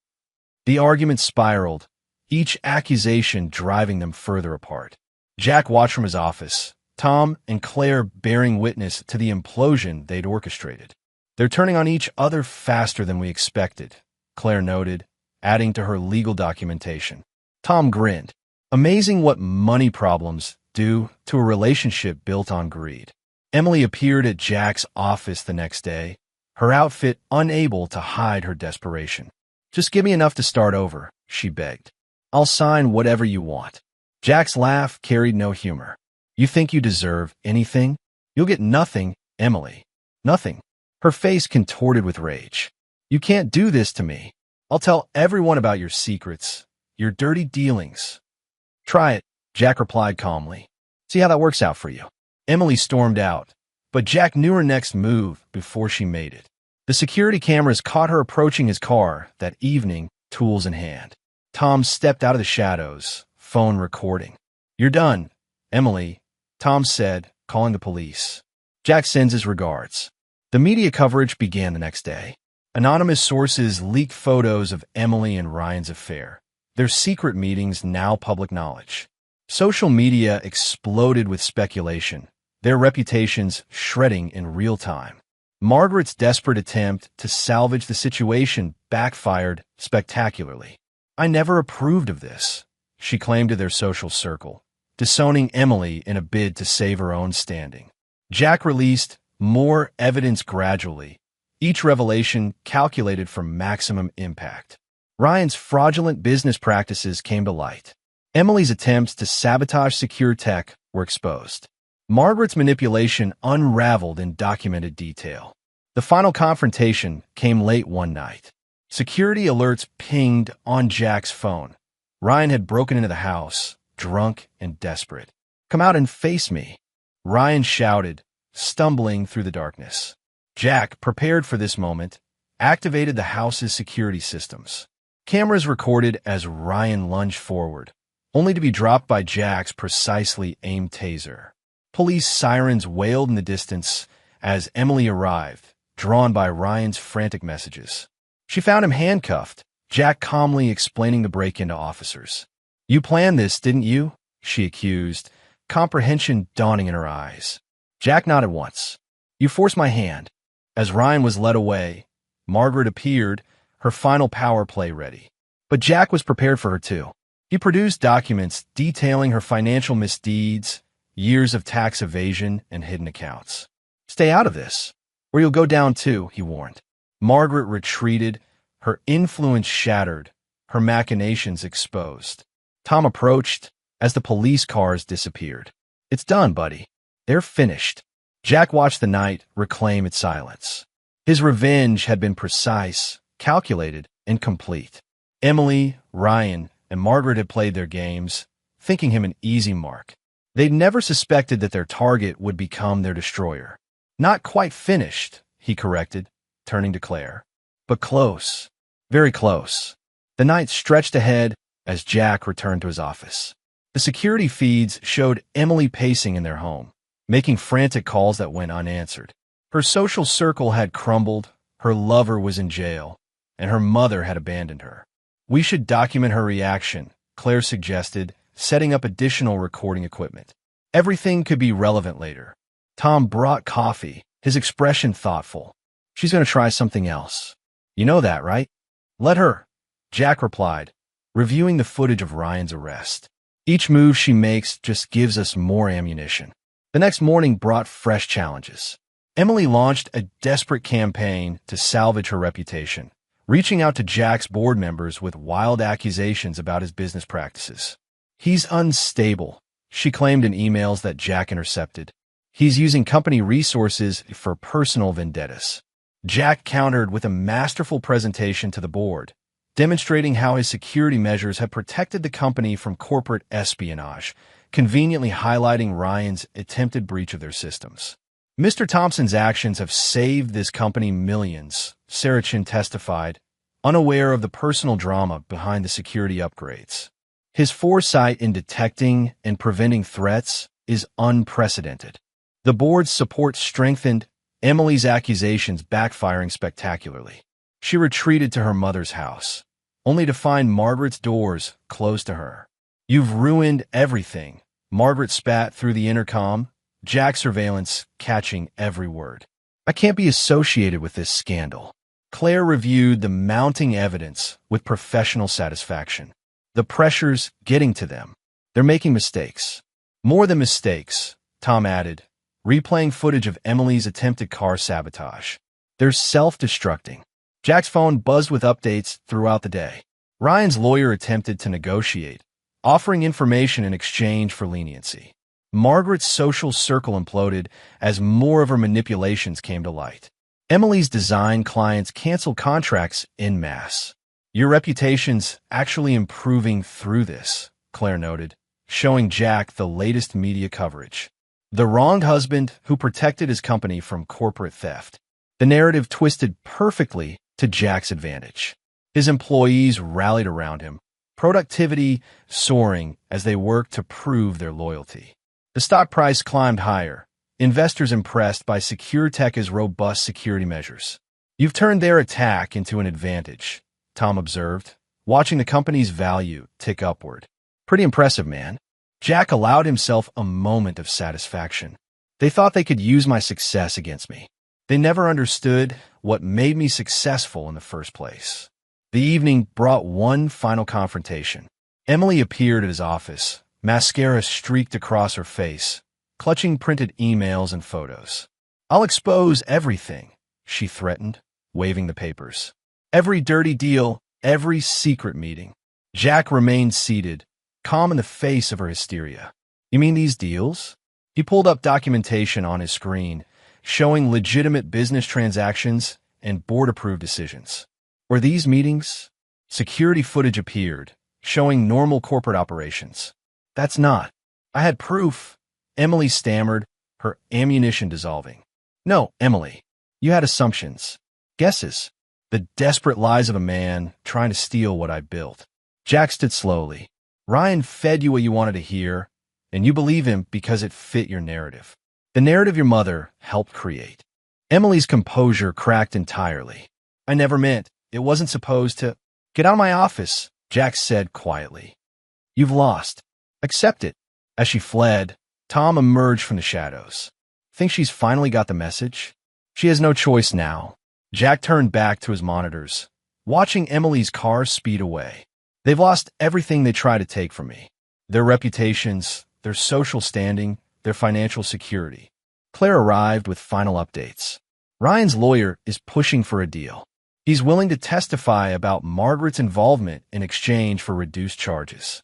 The argument spiraled, each accusation driving them further apart. Jack watched from his office, Tom and Claire bearing witness to the implosion they'd orchestrated. "They're turning on each other faster than we expected," Claire noted, adding to her legal documentation. Tom grinned. Amazing what money problems do to a relationship built on greed. Emily appeared at Jack's office the next day, her outfit unable to hide her desperation. "Just give me enough to start over," she begged. "I'll sign whatever you want." Jack's laugh carried no humor. "You think you deserve anything? You'll get nothing, Emily. Nothing." Her face contorted with rage. "You can't do this to me. I'll tell everyone about your secrets, your dirty dealings." "Try it," Jack replied calmly. "See how that works out for you." Emily stormed out, but Jack knew her next move before she made it. The security cameras caught her approaching his car that evening, tools in hand. Tom stepped out of the shadows, phone recording. "You're done, Emily," Tom said, calling the police. "Jack sends his regards." The media coverage began the next day. Anonymous sources leaked photos of Emily and Ryan's affair, their secret meetings now public knowledge. Social media exploded with speculation, their reputations shredding in real time. Margaret's desperate attempt to salvage the situation backfired spectacularly. "I never approved of this," she claimed to their social circle, disowning Emily in a bid to save her own standing. Jack released more evidence gradually, each revelation calculated for maximum impact. Ryan's fraudulent business practices came to light. Emily's attempts to sabotage secure tech were exposed. Margaret's manipulation unraveled in documented detail. The final confrontation came late one night. Security alerts pinged on Jack's phone. Ryan had broken into the house, drunk and desperate. "Come out and face me," Ryan shouted, stumbling through the darkness. Jack, prepared for this moment, activated the house's security systems. Cameras recorded as Ryan lunged forward, only to be dropped by Jack's precisely aimed taser. Police sirens wailed in the distance as Emily arrived, drawn by Ryan's frantic messages. She found him handcuffed, Jack calmly explaining the break-in to officers. "You planned this, didn't you?" she accused, comprehension dawning in her eyes. Jack nodded once. "You forced my hand." As Ryan was led away, Margaret appeared, her final power play ready. But Jack was prepared for her too. He produced documents detailing her financial misdeeds, years of tax evasion, and hidden accounts. "Stay out of this, or you'll go down too," he warned. Margaret retreated, her influence shattered, her machinations exposed. Tom approached as the police cars disappeared. "It's done, buddy. They're finished." Jack watched the night reclaim its silence. His revenge had been precise, calculated, and complete. Emily, Ryan, and Margaret had played their games, thinking him an easy mark. They'd never suspected that their target would become their destroyer. "Not quite finished," he corrected, turning to Claire. "But close. Very close." The night stretched ahead as Jack returned to his office. The security feeds showed Emily pacing in their home, making frantic calls that went unanswered. Her social circle had crumbled, her lover was in jail, and her mother had abandoned her. "We should document her reaction," Claire suggested, setting up additional recording equipment. Everything could be relevant later. Tom brought coffee, his expression thoughtful. "She's going to try something else. You know that, right?" "Let her," Jack replied, reviewing the footage of Ryan's arrest. "Each move she makes just gives us more ammunition." The next morning brought fresh challenges. Emily launched a desperate campaign to salvage her reputation, reaching out to Jack's board members with wild accusations about his business practices. "He's unstable," she claimed in emails that Jack intercepted. "He's using company resources for personal vendettas." Jack countered with a masterful presentation to the board, demonstrating how his security measures had protected the company from corporate espionage, conveniently highlighting Ryan's attempted breach of their systems. "Mr. Thompson's actions have saved this company millions," Sarachin testified, unaware of the personal drama behind the security upgrades. "His foresight in detecting and preventing threats is unprecedented." The board's support strengthened, Emily's accusations backfiring spectacularly. She retreated to her mother's house, only to find Margaret's doors closed to her. "You've ruined everything," Margaret spat through the intercom, Jack's surveillance catching every word. "I can't be associated with this scandal." Claire reviewed the mounting evidence with professional satisfaction. The pressure's getting to them. They're making mistakes. More than mistakes, Tom added, replaying footage of Emily's attempted car sabotage. They're self-destructing. Jack's phone buzzed with updates throughout the day. Ryan's lawyer attempted to negotiate, offering information in exchange for leniency. Margaret's social circle imploded as more of her manipulations came to light. Emily's design clients canceled contracts en masse. "Your reputation's actually improving through this," Claire noted, showing Jack the latest media coverage. The wronged husband who protected his company from corporate theft. The narrative twisted perfectly to Jack's advantage. His employees rallied around him, productivity soaring as they worked to prove their loyalty. The stock price climbed higher, investors impressed by SecureTech's robust security measures. "You've turned their attack into an advantage," Tom observed, watching the company's value tick upward. "Pretty impressive, man." Jack allowed himself a moment of satisfaction. "They thought they could use my success against me. They never understood what made me successful in the first place." The evening brought one final confrontation. Emily appeared at his office, mascara streaked across her face, clutching printed emails and photos. "I'll expose everything," she threatened, waving the papers. "Every dirty deal, every secret meeting." Jack remained seated, calm in the face of her hysteria. "You mean these deals?" He pulled up documentation on his screen, showing legitimate business transactions and board-approved decisions. "Were these meetings?" Security footage appeared, showing normal corporate operations. "That's not. I had proof," Emily stammered, her ammunition dissolving. "No, Emily. You had assumptions. Guesses. The desperate lies of a man trying to steal what I built." Jack stood slowly. "Ryan fed you what you wanted to hear, and you believe him because it fit your narrative. The narrative your mother helped create." Emily's composure cracked entirely. "I never meant. It wasn't supposed to." "Get out of my office," Jack said quietly. "You've lost. Accept it." As she fled, Tom emerged from the shadows. "Think she's finally got the message?" "She has no choice now." Jack turned back to his monitors, watching Emily's car speed away. "They've lost everything they tried to take from me. Their reputations, their social standing, their financial security." Claire arrived with final updates. Ryan's lawyer is pushing for a deal. He's willing to testify about Margaret's involvement in exchange for reduced charges.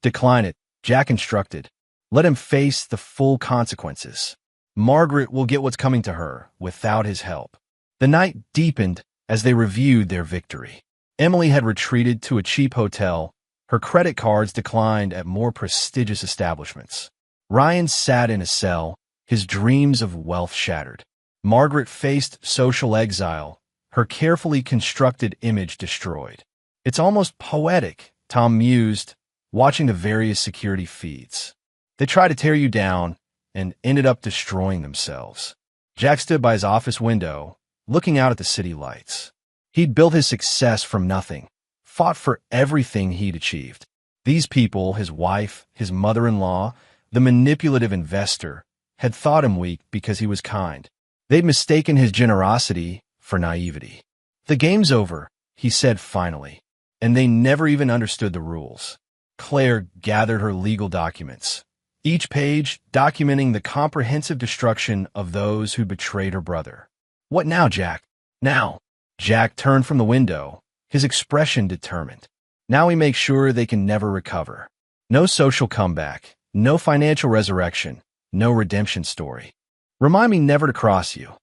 "Decline it," Jack instructed. "Let him face the full consequences. Margaret will get what's coming to her without his help." The night deepened as they reviewed their victory. Emily had retreated to a cheap hotel. Her credit cards declined at more prestigious establishments. Ryan sat in a cell, his dreams of wealth shattered. Margaret faced social exile, her carefully constructed image destroyed. "It's almost poetic," Tom mused, watching the various security feeds. "They tried to tear you down and ended up destroying themselves." Jack stood by his office window, looking out at the city lights. He'd built his success from nothing, fought for everything he'd achieved. These people, his wife, his mother-in-law, the manipulative investor, had thought him weak because he was kind. They'd mistaken his generosity for naivety. "The game's over," he said finally, "and they never even understood the rules." Claire gathered her legal documents, each page documenting the comprehensive destruction of those who betrayed her brother. "What now, Jack? Now?" Jack turned from the window, his expression determined. "Now we make sure they can never recover. No social comeback, no financial resurrection, no redemption story. Remind me never to cross you,"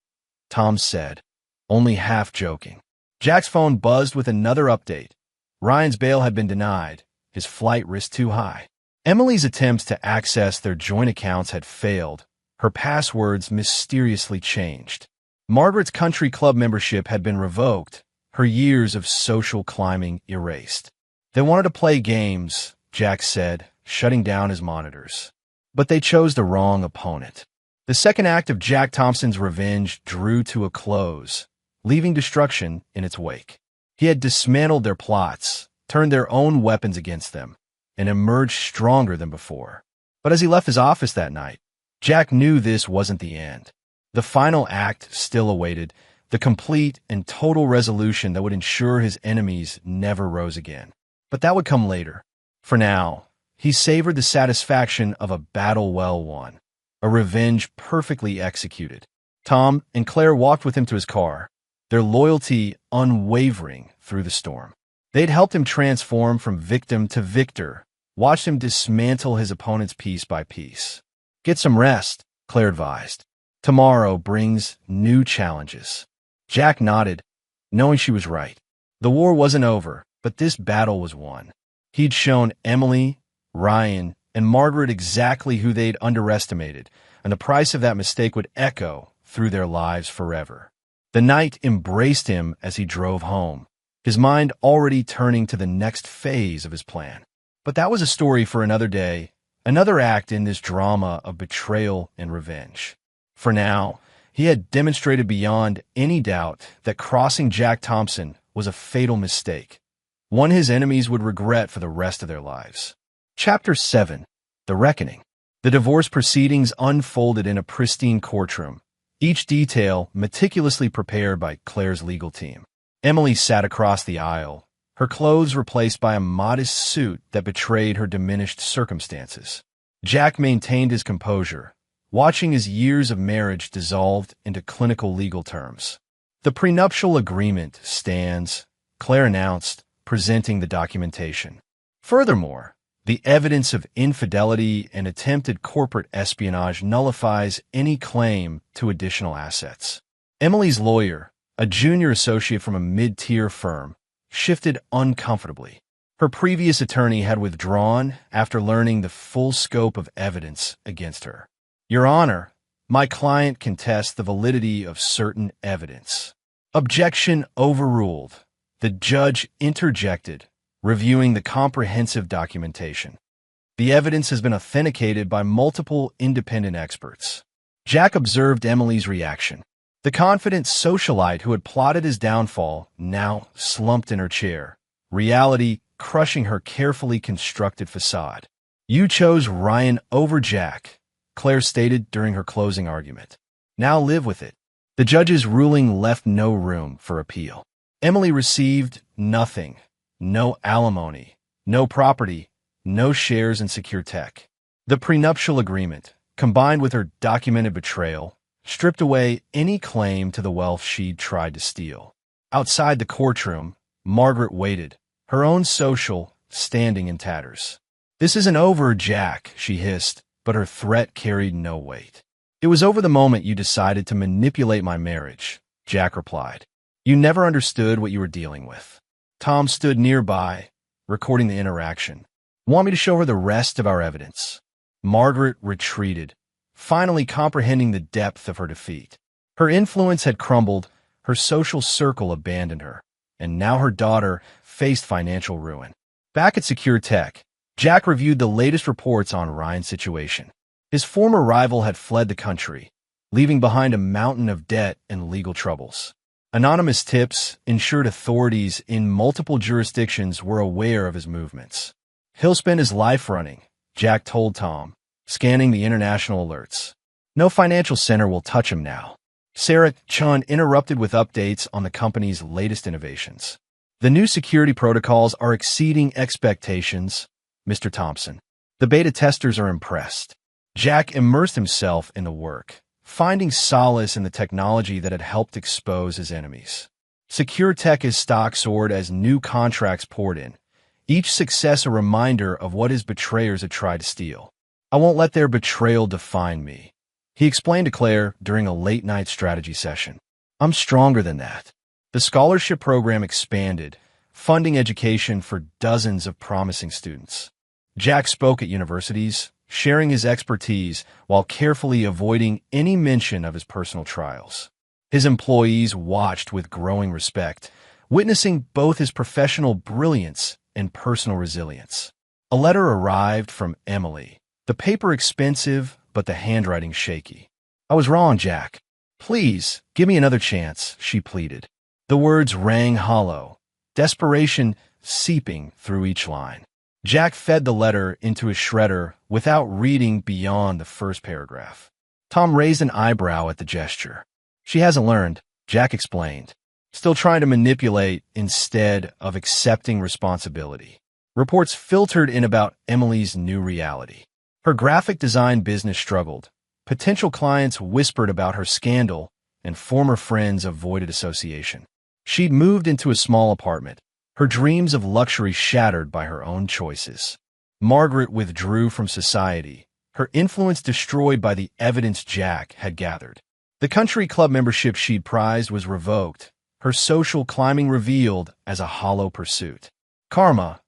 Tom said, only half joking. Jack's phone buzzed with another update. Ryan's bail had been denied, his flight risk too high. Emily's attempts to access their joint accounts had failed, her passwords mysteriously changed. Margaret's country club membership had been revoked, her years of social climbing erased. "They wanted to play games," Jack said, shutting down his monitors. "But they chose the wrong opponent." The second act of Jack Thompson's revenge drew to a close, leaving destruction in its wake. He had dismantled their plots, turned their own weapons against them, and emerged stronger than before. But as he left his office that night, Jack knew this wasn't the end. The final act still awaited, the complete and total resolution that would ensure his enemies never rose again. But that would come later. For now, he savored the satisfaction of a battle well won, a revenge perfectly executed. Tom and Claire walked with him to his car, their loyalty unwavering through the storm. They'd helped him transform from victim to victor, watched him dismantle his opponents piece by piece. "Get some rest," Claire advised. "Tomorrow brings new challenges." Jack nodded, knowing she was right. The war wasn't over, but this battle was won. He'd shown Emily, Ryan, and Margaret exactly who they'd underestimated, and the price of that mistake would echo through their lives forever. The night embraced him as he drove home, his mind already turning to the next phase of his plan. But that was a story for another day, another act in this drama of betrayal and revenge. For now, he had demonstrated beyond any doubt that crossing Jack Thompson was a fatal mistake, one his enemies would regret for the rest of their lives. Chapter 7. The Reckoning. The divorce proceedings unfolded in a pristine courtroom, each detail meticulously prepared by Claire's legal team. Emily sat across the aisle, her clothes replaced by a modest suit that betrayed her diminished circumstances. Jack maintained his composure, watching his years of marriage dissolved into clinical legal terms. "The prenuptial agreement stands," Claire announced, presenting the documentation. "Furthermore, the evidence of infidelity and attempted corporate espionage nullifies any claim to additional assets." Emily's lawyer, a junior associate from a mid-tier firm, shifted uncomfortably. Her previous attorney had withdrawn after learning the full scope of evidence against her. "Your Honor, my client contests the validity of certain evidence." Objection overruled. The judge interjected, reviewing the comprehensive documentation. "The evidence has been authenticated by multiple independent experts." Jack observed Emily's reaction. The confident socialite who had plotted his downfall now slumped in her chair, reality crushing her carefully constructed facade. "You chose Ryan over Jack," Claire stated during her closing argument. "Now live with it." The judge's ruling left no room for appeal. Emily received nothing. No alimony, no property, no shares in Secure Tech. The prenuptial agreement, combined with her documented betrayal, stripped away any claim to the wealth she'd tried to steal. Outside the courtroom, Margaret waited, her own social standing in tatters. "This isn't over, Jack," she hissed, but her threat carried no weight. "It was over the moment you decided to manipulate my marriage," Jack replied. "You never understood what you were dealing with." Tom stood nearby, recording the interaction. "Want me to show her the rest of our evidence?" Margaret retreated, finally comprehending the depth of her defeat. Her influence had crumbled, her social circle abandoned her, and now her daughter faced financial ruin. Back at Secure Tech, Jack reviewed the latest reports on Ryan's situation. His former rival had fled the country, leaving behind a mountain of debt and legal troubles. Anonymous tips ensured authorities in multiple jurisdictions were aware of his movements. "He'll spend his life running," Jack told Tom, scanning the international alerts. "No financial center will touch him now." Sarah Chun interrupted with updates on the company's latest innovations. "The new security protocols are exceeding expectations, Mr. Thompson. The beta testers are impressed." Jack immersed himself in the work, finding solace in the technology that had helped expose his enemies. Secure Tech's stock soared as new contracts poured in, each success a reminder of what his betrayers had tried to steal. "I won't let their betrayal define me," he explained to Claire during a late-night strategy session. "I'm stronger than that." The scholarship program expanded, funding education for dozens of promising students. Jack spoke at universities, sharing his expertise while carefully avoiding any mention of his personal trials. His employees watched with growing respect, witnessing both his professional brilliance and personal resilience. A letter arrived from Emily, the paper expensive but the handwriting shaky. "I was wrong, Jack. Please, give me another chance," she pleaded. The words rang hollow, desperation seeping through each line. Jack fed the letter into his shredder without reading beyond the first paragraph. Tom raised an eyebrow at the gesture. She hasn't learned, Jack explained, still trying to manipulate instead of accepting responsibility. Reports filtered in about Emily's new reality. Her graphic design business struggled. Potential clients whispered about her scandal, and former friends avoided association. She'd moved into a small apartment, her dreams of luxury shattered by her own choices. Margaret withdrew from society, her influence destroyed by the evidence Jack had gathered. The country club membership she'd prized was revoked, her social climbing revealed as a hollow pursuit. Karma,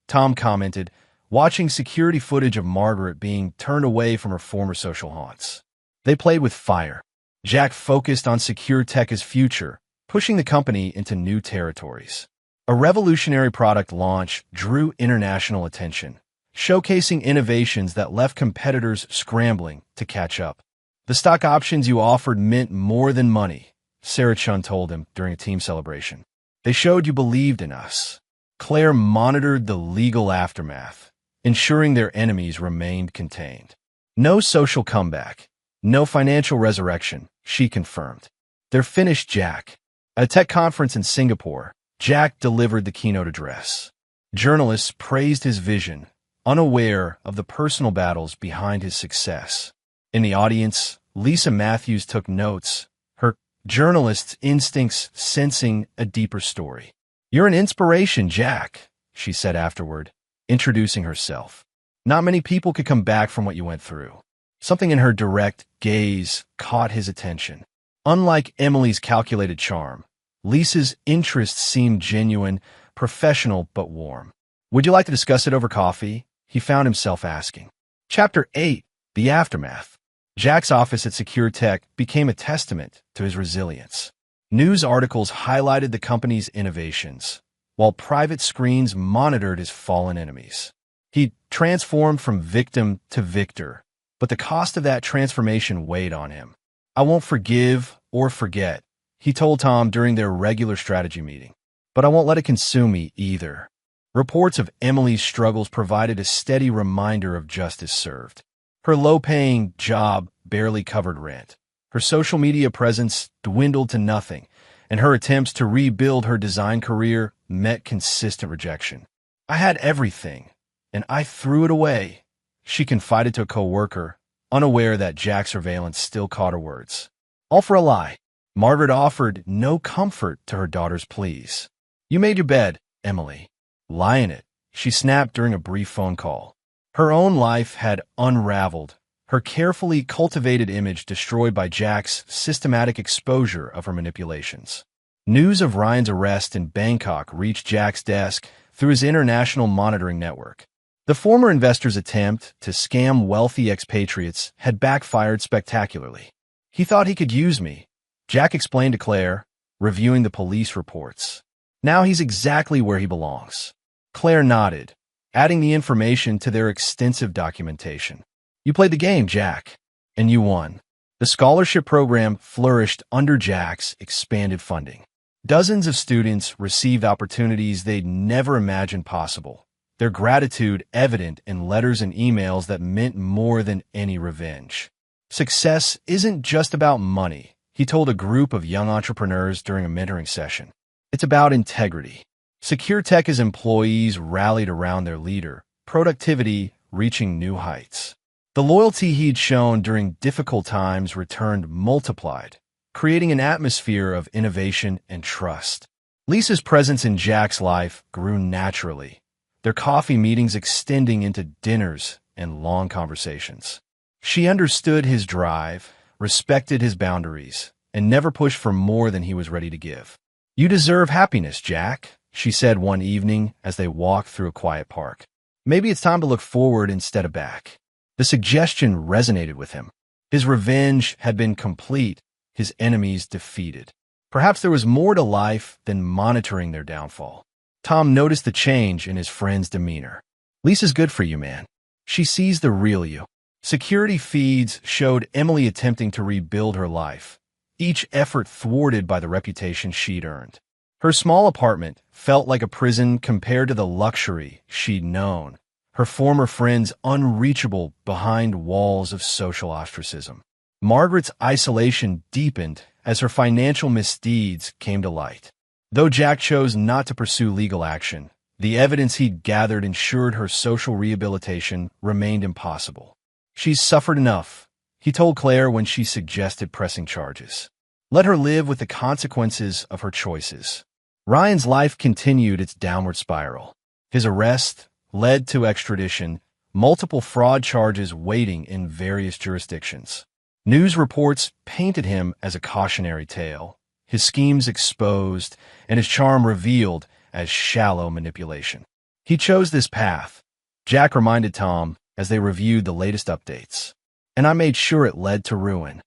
Tom commented, watching security footage of Margaret being turned away from her former social haunts. They played with fire. Jack focused on Secure Tech's future, pushing the company into new territories. A revolutionary product launch drew international attention, showcasing innovations that left competitors scrambling to catch up. The stock options you offered meant more than money, Sarah Chun told him during a team celebration. They showed you believed in us. Claire monitored the legal aftermath, ensuring their enemies remained contained. No social comeback, no financial resurrection, she confirmed. They're finished, Jack. At a tech conference in Singapore, Jack delivered the keynote address. Journalists praised his vision, unaware of the personal battles behind his success. In the audience, Lisa Matthews took notes, her journalist's instincts sensing a deeper story. "You're an inspiration, Jack," she said afterward, introducing herself. "Not many people could come back from what you went through." Something in her direct gaze caught his attention. Unlike Emily's calculated charm, Lisa's interest seemed genuine, professional, but warm. "Would you like to discuss it over coffee?" he found himself asking. Chapter 8. The Aftermath. Jack's office at Secure Tech became a testament to his resilience. News articles highlighted the company's innovations, while private screens monitored his fallen enemies. He transformed from victim to victor, but the cost of that transformation weighed on him. "I won't forgive or forget," he told Tom during their regular strategy meeting. "But I won't let it consume me either." Reports of Emily's struggles provided a steady reminder of justice served. Her low-paying job barely covered rent. Her social media presence dwindled to nothing, and her attempts to rebuild her design career met consistent rejection. "I had everything, and I threw it away," she confided to a coworker, unaware that Jack's surveillance still caught her words. All for a lie. Margaret offered no comfort to her daughter's pleas. "You made your bed, Emily. Lie in it," she snapped during a brief phone call. Her own life had unraveled, her carefully cultivated image destroyed by Jack's systematic exposure of her manipulations. News of Ryan's arrest in Bangkok reached Jack's desk through his international monitoring network. The former investor's attempt to scam wealthy expatriates had backfired spectacularly. "He thought he could use me," Jack explained to Claire, reviewing the police reports. "Now he's exactly where he belongs." Claire nodded, adding the information to their extensive documentation. "You played the game, Jack, and you won." The scholarship program flourished under Jack's expanded funding. Dozens of students received opportunities they'd never imagined possible, their gratitude evident in letters and emails that meant more than any revenge. "Success isn't just about money," he told a group of young entrepreneurs during a mentoring session. "It's about integrity." Secure Tech's employees rallied around their leader, productivity reaching new heights. The loyalty he'd shown during difficult times returned multiplied, creating an atmosphere of innovation and trust. Lisa's presence in Jack's life grew naturally, their coffee meetings extending into dinners and long conversations. She understood his drive, respected his boundaries, and never pushed for more than he was ready to give. "You deserve happiness, Jack," she said one evening as they walked through a quiet park. "Maybe it's time to look forward instead of back." The suggestion resonated with him. His revenge had been complete, his enemies defeated. Perhaps there was more to life than monitoring their downfall. Tom noticed the change in his friend's demeanor. "Lisa's good for you, man. She sees the real you." Security feeds showed Emily attempting to rebuild her life, each effort thwarted by the reputation she'd earned. Her small apartment felt like a prison compared to the luxury she'd known, her former friends unreachable behind walls of social ostracism. Margaret's isolation deepened as her financial misdeeds came to light. Though Jack chose not to pursue legal action, the evidence he'd gathered ensured her social rehabilitation remained impossible. "She's suffered enough," he told Claire when she suggested pressing charges. "Let her live with the consequences of her choices." Ryan's life continued its downward spiral. His arrest led to extradition, multiple fraud charges waiting in various jurisdictions. News reports painted him as a cautionary tale, his schemes exposed and his charm revealed as shallow manipulation. He chose this path, Jack reminded Tom as they reviewed the latest updates. "And I made sure it led to ruin."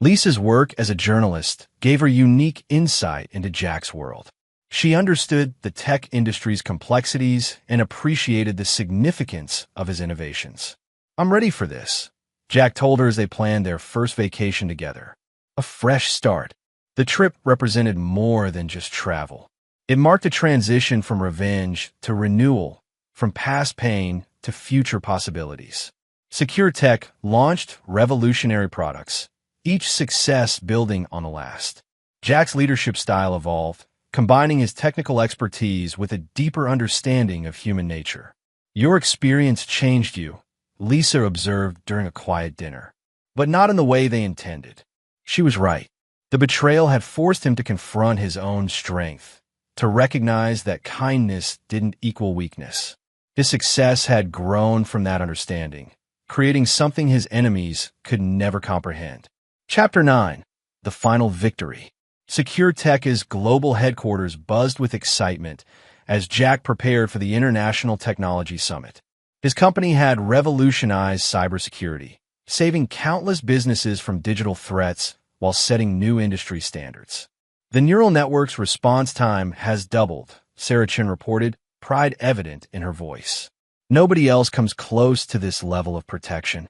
Lisa's work as a journalist gave her unique insight into Jack's world. She understood the tech industry's complexities and appreciated the significance of his innovations. "I'm ready for this," Jack told her as they planned their first vacation together. A fresh start. The trip represented more than just travel. It marked a transition from revenge to renewal, from past pain to future possibilities. Secure Tech launched revolutionary products, each success building on the last. Jack's leadership style evolved, combining his technical expertise with a deeper understanding of human nature. "Your experience changed you," Lisa observed during a quiet dinner. But not in the way they intended. She was right. The betrayal had forced him to confront his own strength, to recognize that kindness didn't equal weakness. His success had grown from that understanding, creating something his enemies could never comprehend. Chapter 9. The Final Victory. Secure Tech's global headquarters buzzed with excitement as Jack prepared for the International Technology Summit. His company had revolutionized cybersecurity, saving countless businesses from digital threats while setting new industry standards. "The neural network's response time has doubled," Sarah Chin reported, pride evident in her voice. "Nobody else comes close to this level of protection."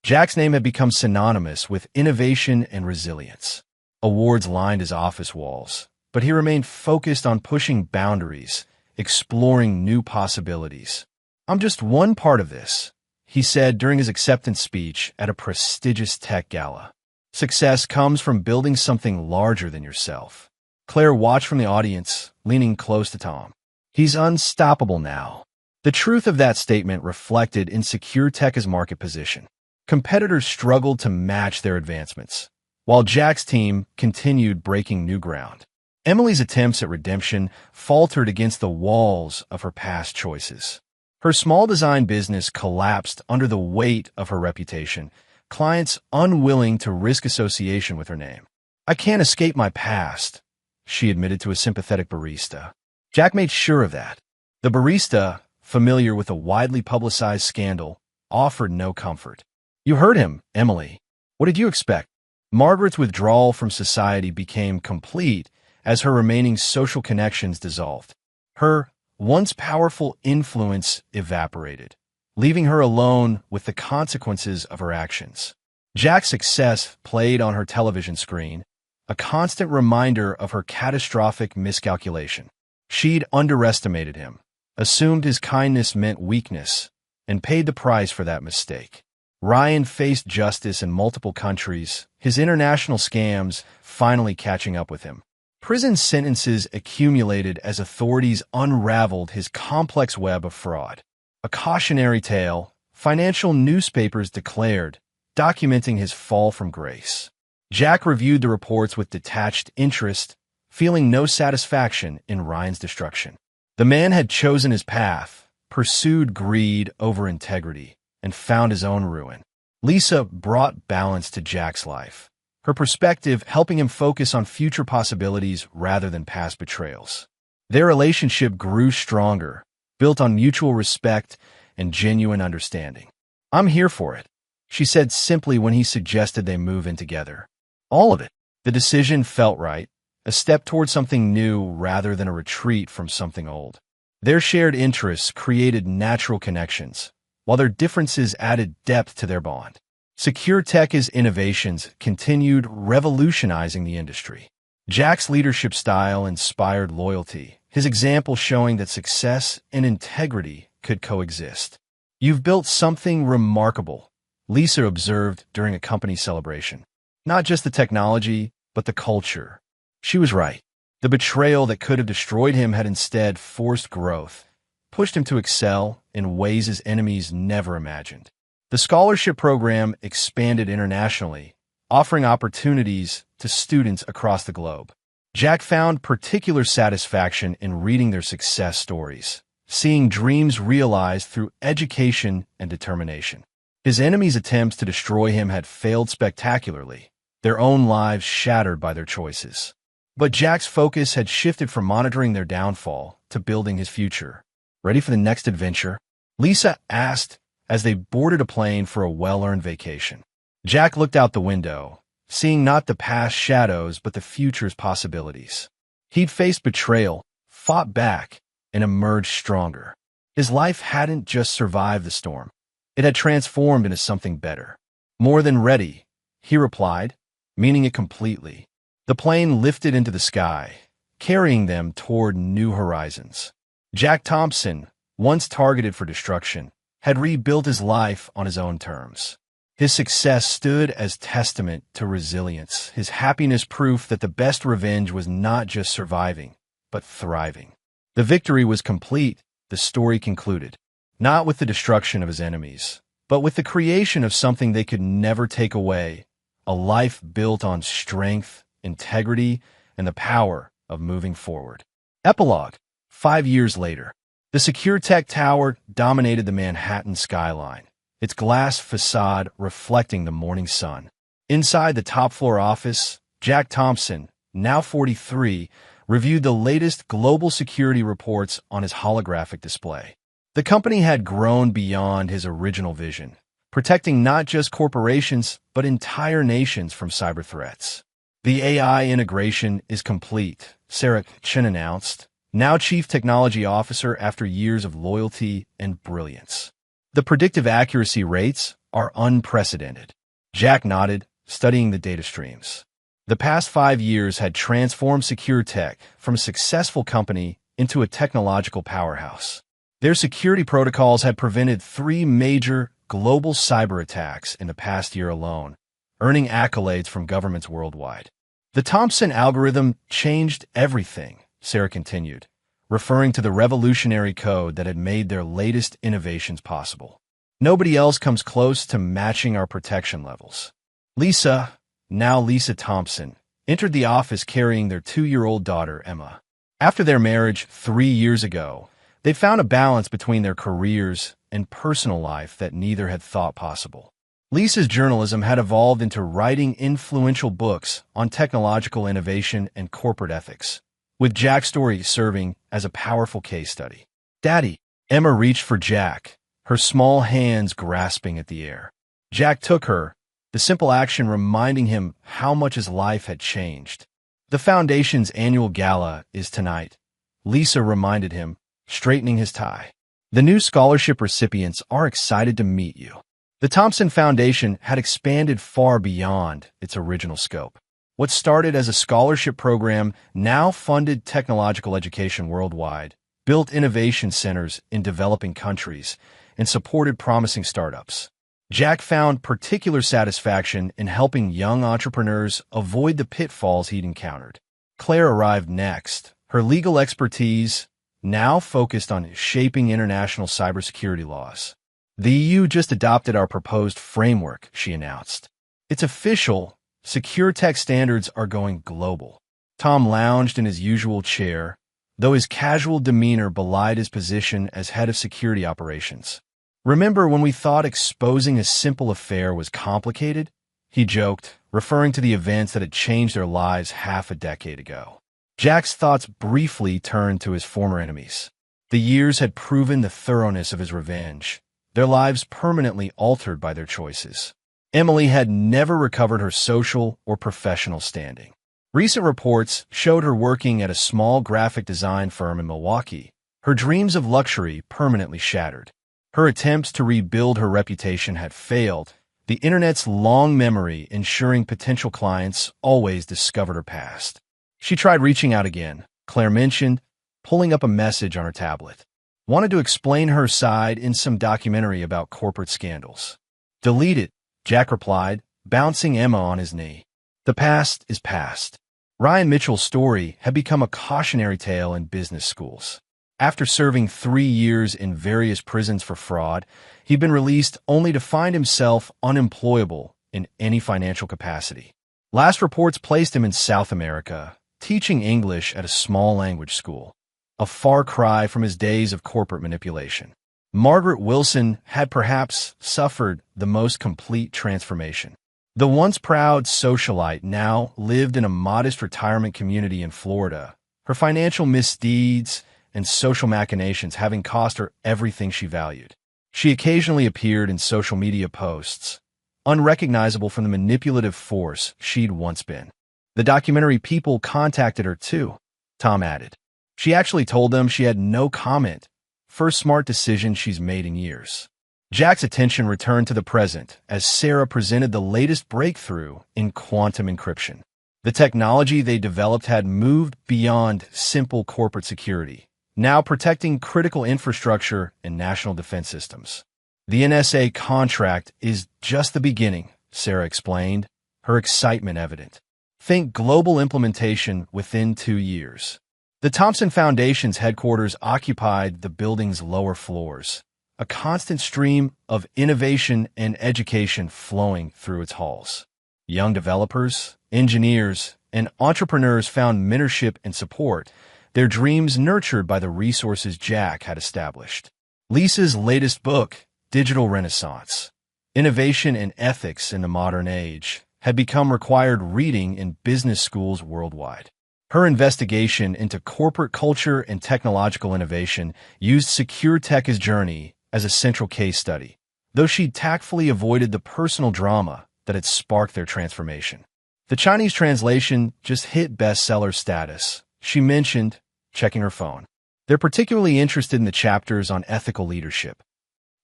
Jack's name had become synonymous with innovation and resilience. Awards lined his office walls, but he remained focused on pushing boundaries, exploring new possibilities. "I'm just one part of this," he said during his acceptance speech at a prestigious tech gala. "Success comes from building something larger than yourself." Claire watched from the audience, leaning close to Tom. "He's unstoppable now." The truth of that statement reflected in Secure Tech's market position. Competitors struggled to match their advancements, while Jack's team continued breaking new ground. Emily's attempts at redemption faltered against the walls of her past choices. Her small design business collapsed under the weight of her reputation, clients unwilling to risk association with her name. "I can't escape my past," she admitted to a sympathetic barista. Jack made sure of that. The barista, familiar with a widely publicized scandal, offered no comfort. "You heard him, Emily. What did you expect?" Margaret's withdrawal from society became complete as her remaining social connections dissolved. Her once powerful influence evaporated, leaving her alone with the consequences of her actions. Jack's success played on her television screen, a constant reminder of her catastrophic miscalculation. She'd underestimated him, assumed his kindness meant weakness, and paid the price for that mistake. Ryan faced justice in multiple countries, his international scams finally catching up with him. Prison sentences accumulated as authorities unraveled his complex web of fraud. A cautionary tale, financial newspapers declared, documenting his fall from grace. Jack reviewed the reports with detached interest, feeling no satisfaction in Ryan's destruction. The man had chosen his path, pursued greed over integrity, and found his own ruin. Lisa brought balance to Jack's life, her perspective helping him focus on future possibilities rather than past betrayals. Their relationship grew stronger, built on mutual respect and genuine understanding. "I'm here for it," she said simply when he suggested they move in together. All of it. The decision felt right, a step toward something new rather than a retreat from something old. Their shared interests created natural connections, while their differences added depth to their bond. Secure Tech's innovations continued revolutionizing the industry. Jack's leadership style inspired loyalty, his example showing that success and integrity could coexist. "You've built something remarkable," Lisa observed during a company celebration. "Not just the technology, but the culture." She was right. The betrayal that could have destroyed him had instead forced growth, pushed him to excel in ways his enemies never imagined. The scholarship program expanded internationally, offering opportunities to students across the globe. Jack found particular satisfaction in reading their success stories, seeing dreams realized through education and determination. His enemies' attempts to destroy him had failed spectacularly, their own lives shattered by their choices. But Jack's focus had shifted from monitoring their downfall to building his future. "Ready for the next adventure?" Lisa asked as they boarded a plane for a well-earned vacation. Jack looked out the window, seeing not the past shadows but the future's possibilities. He'd faced betrayal, fought back, and emerged stronger. His life hadn't just survived the storm. It had transformed into something better. "More than ready," he replied, meaning it completely. The plane lifted into the sky, carrying them toward new horizons. Jack Thompson, once targeted for destruction, had rebuilt his life on his own terms. His success stood as testament to resilience, his happiness proof that the best revenge was not just surviving, but thriving. The victory was complete, the story concluded, not with the destruction of his enemies, but with the creation of something they could never take away, a life built on strength, integrity, and the power of moving forward. Epilogue. 5 years later, the SecureTech Tower dominated the Manhattan skyline, its glass facade reflecting the morning sun. Inside the top-floor office, Jack Thompson, now 43, reviewed the latest global security reports on his holographic display. The company had grown beyond his original vision, protecting not just corporations but entire nations from cyber threats. "The AI integration is complete," Sarah Chen announced, now Chief Technology Officer after years of loyalty and brilliance. "The predictive accuracy rates are unprecedented." Jack nodded, studying the data streams. The past 5 years had transformed SecureTech from a successful company into a technological powerhouse. Their security protocols had prevented 3 major global cyber attacks in the past year alone, earning accolades from governments worldwide. "The Thompson algorithm changed everything," Sarah continued, referring to the revolutionary code that had made their latest innovations possible. "Nobody else comes close to matching our protection levels." Lisa, now Lisa Thompson, entered the office carrying their 2-year-old daughter, Emma. After their marriage 3 years ago, they found a balance between their careers and personal life that neither had thought possible. Lisa's journalism had evolved into writing influential books on technological innovation and corporate ethics, with Jack's story serving as a powerful case study. "Daddy," Emma reached for Jack, her small hands grasping at the air. Jack took her, the simple action reminding him how much his life had changed. "The Foundation's annual gala is tonight," Lisa reminded him, straightening his tie. "The new scholarship recipients are excited to meet you." The Thompson Foundation had expanded far beyond its original scope. What started as a scholarship program now funded technological education worldwide, built innovation centers in developing countries, and supported promising startups. Jack found particular satisfaction in helping young entrepreneurs avoid the pitfalls he'd encountered. Claire arrived next, her legal expertise now focused on shaping international cybersecurity laws. "The EU just adopted our proposed framework," she announced. "It's official. SecureTech standards are going global." Tom lounged in his usual chair, though his casual demeanor belied his position as head of security operations. "Remember when we thought exposing a simple affair was complicated?" he joked, referring to the events that had changed their lives half a decade ago. Jack's thoughts briefly turned to his former enemies. The years had proven the thoroughness of his revenge, their lives permanently altered by their choices. Emily had never recovered her social or professional standing. Recent reports showed her working at a small graphic design firm in Milwaukee, her dreams of luxury permanently shattered. Her attempts to rebuild her reputation had failed, the internet's long memory ensuring potential clients always discovered her past. She tried reaching out again, Claire mentioned, pulling up a message on her tablet. Wanted to explain her side in some documentary about corporate scandals. Delete it, Jack replied, bouncing Emma on his knee. The past is past. Ryan Mitchell's story had become a cautionary tale in business schools. After serving 3 years in various prisons for fraud, he'd been released only to find himself unemployable in any financial capacity. Last reports placed him in South America, teaching English at a small language school, a far cry from his days of corporate manipulation. Margaret Wilson had perhaps suffered the most complete transformation. The once proud socialite now lived in a modest retirement community in Florida, her financial misdeeds and social machinations having cost her everything she valued. She occasionally appeared in social media posts, unrecognizable from the manipulative force she'd once been. The documentary people contacted her too, Tom added. She actually told them she had no comment. First smart decision she's made in years. Jack's attention returned to the present as Sarah presented the latest breakthrough in quantum encryption. The technology they developed had moved beyond simple corporate security, now protecting critical infrastructure and national defense systems. The NSA contract is just the beginning, Sarah explained, her excitement evident. Think global implementation within 2 years. The Thompson Foundation's headquarters occupied the building's lower floors, a constant stream of innovation and education flowing through its halls. Young developers, engineers, and entrepreneurs found mentorship and support, their dreams nurtured by the resources Jack had established. Lisa's latest book, Digital Renaissance: Innovation and Ethics in the Modern Age, had become required reading in business schools worldwide. Her investigation into corporate culture and technological innovation used Secure Tech's journey as a central case study, though she tactfully avoided the personal drama that had sparked their transformation. The Chinese translation just hit bestseller status, she mentioned, checking her phone. They're particularly interested in the chapters on ethical leadership.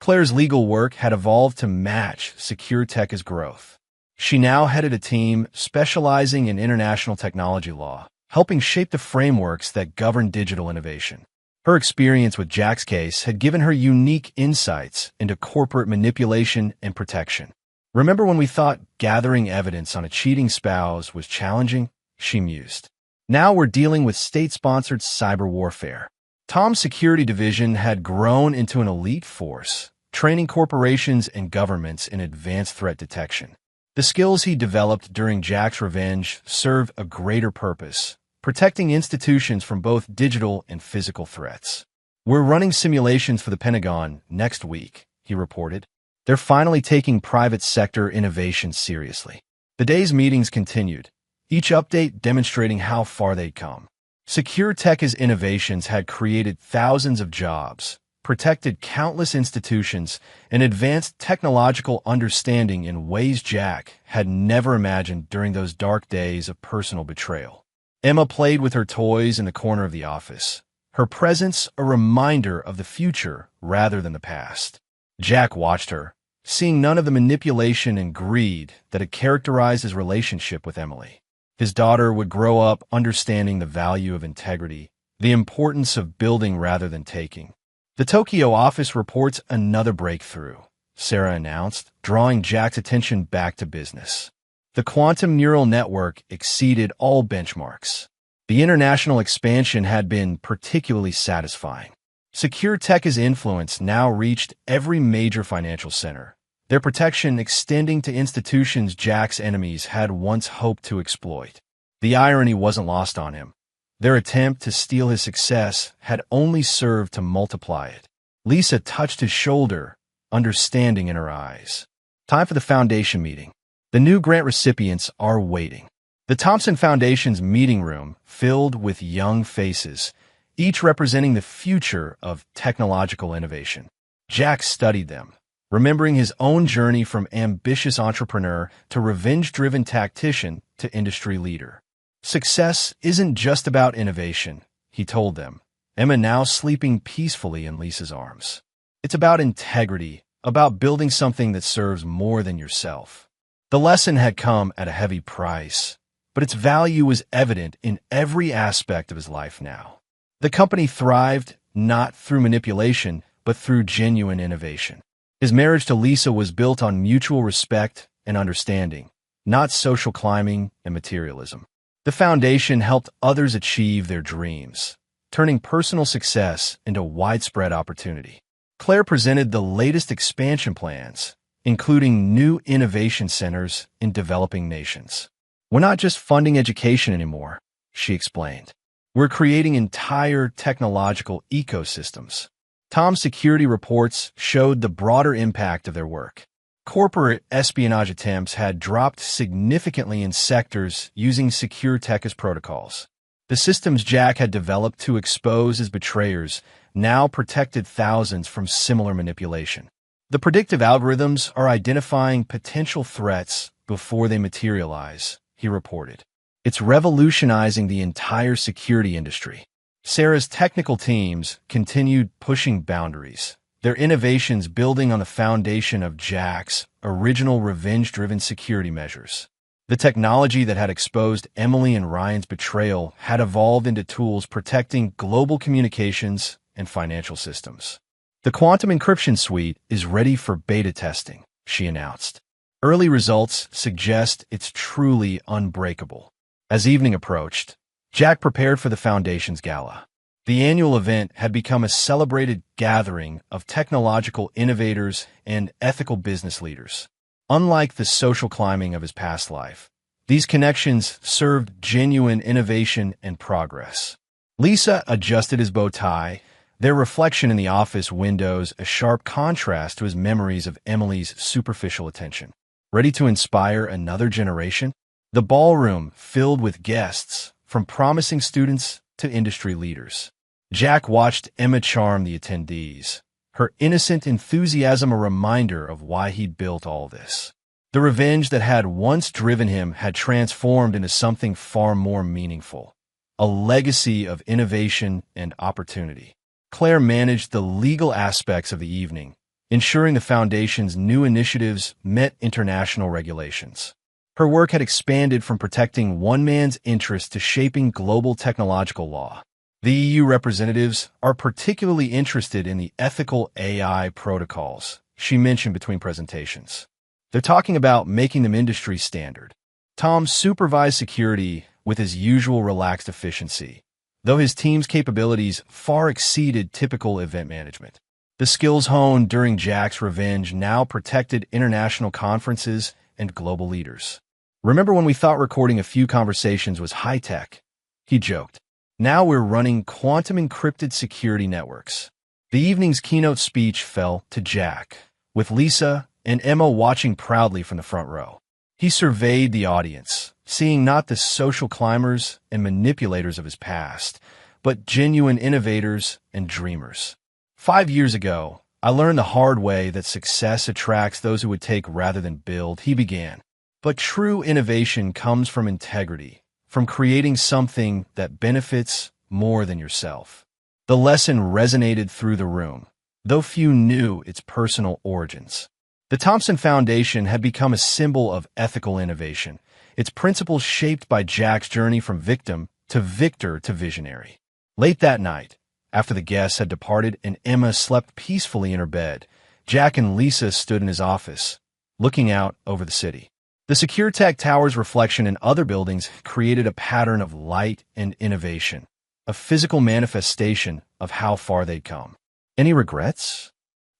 Claire's legal work had evolved to match Secure Tech's growth. She now headed a team specializing in international technology law, helping shape the frameworks that govern digital innovation. Her experience with Jack's case had given her unique insights into corporate manipulation and protection. Remember when we thought gathering evidence on a cheating spouse was challenging? She mused. Now we're dealing with state-sponsored cyber warfare. Tom's security division had grown into an elite force, training corporations and governments in advanced threat detection. The skills he developed during Jack's revenge served a greater purpose, protecting institutions from both digital and physical threats. We're running simulations for the Pentagon next week, he reported. They're finally taking private sector innovation seriously. The day's meetings continued, each update demonstrating how far they'd come. Secure Tech's innovations had created thousands of jobs, protected countless institutions, and advanced technological understanding in ways Jack had never imagined during those dark days of personal betrayal. Emma played with her toys in the corner of the office, her presence a reminder of the future rather than the past. Jack watched her, seeing none of the manipulation and greed that had characterized his relationship with Emily. His daughter would grow up understanding the value of integrity, the importance of building rather than taking. The Tokyo office reports another breakthrough, Sarah announced, drawing Jack's attention back to business. The quantum neural network exceeded all benchmarks. The international expansion had been particularly satisfying. Secure Tech's influence now reached every major financial center, their protection extending to institutions Jack's enemies had once hoped to exploit. The irony wasn't lost on him. Their attempt to steal his success had only served to multiply it. Lisa touched his shoulder, understanding in her eyes. Time for the foundation meeting. The new grant recipients are waiting. The Thompson Foundation's meeting room filled with young faces, each representing the future of technological innovation. Jack studied them, remembering his own journey from ambitious entrepreneur to revenge-driven tactician to industry leader. Success isn't just about innovation, he told them, Emma now sleeping peacefully in Lisa's arms. It's about integrity, about building something that serves more than yourself. The lesson had come at a heavy price. but its value was evident in every aspect of his life now. The company thrived not through manipulation, but through genuine innovation. His marriage to Lisa was built on mutual respect and understanding, not social climbing and materialism. The foundation helped others achieve their dreams, turning personal success into widespread opportunity. Claire presented the latest expansion plans, including new innovation centers in developing nations. "We're not just funding education anymore," she explained. "We're creating entire technological ecosystems." Tom's security reports showed the broader impact of their work. Corporate espionage attempts had dropped significantly in sectors using secure tech as protocols. The systems Jack had developed to expose his betrayers now protected thousands from similar manipulation. The predictive algorithms are identifying potential threats before they materialize, he reported. "It's revolutionizing the entire security industry." Sarah's technical teams continued pushing boundaries, their innovations building on the foundation of Jack's original revenge-driven security measures. The technology that had exposed Emily and Ryan's betrayal had evolved into tools protecting global communications and financial systems. "The quantum encryption suite is ready for beta testing," she announced. Early results suggest it's truly unbreakable. As evening approached, Jack prepared for the Foundation's gala. The annual event had become a celebrated gathering of technological innovators and ethical business leaders. Unlike the social climbing of his past life, these connections served genuine innovation and progress. Lisa adjusted his bow tie, their reflection in the office windows a sharp contrast to his memories of Emily's superficial attention. Ready to inspire another generation? The ballroom filled with guests, from promising students to industry leaders. Jack watched Emma charm the attendees, her innocent enthusiasm a reminder of why he'd built all this. The revenge that had once driven him had transformed into something far more meaningful, a legacy of innovation and opportunity. Claire managed the legal aspects of the evening, ensuring the Foundation's new initiatives met international regulations. Her work had expanded from protecting one man's interests to shaping global technological law. The EU representatives are particularly interested in the ethical AI protocols, she mentioned between presentations. They're talking about making them industry standard. Tom supervised security with his usual relaxed efficiency, though his team's capabilities far exceeded typical event management. The skills honed during Jack's revenge now protected international conferences and global leaders. "Remember when we thought recording a few conversations was high-tech?" he joked. "Now we're running quantum-encrypted security networks." The evening's keynote speech fell to Jack, with Lisa and Emma watching proudly from the front row. He surveyed the audience, seeing not the social climbers and manipulators of his past, but genuine innovators and dreamers. 5 years ago, I learned the hard way that success attracts those who would take rather than build, he began. But true innovation comes from integrity, from creating something that benefits more than yourself. The lesson resonated through the room, though few knew its personal origins. The Thompson Foundation had become a symbol of ethical innovation, its principles shaped by Jack's journey from victim to victor to visionary. Late that night, after the guests had departed and Emma slept peacefully in her bed, Jack and Lisa stood in his office, looking out over the city. The SecureTech Tower's reflection in other buildings created a pattern of light and innovation, a physical manifestation of how far they'd come. "Any regrets?"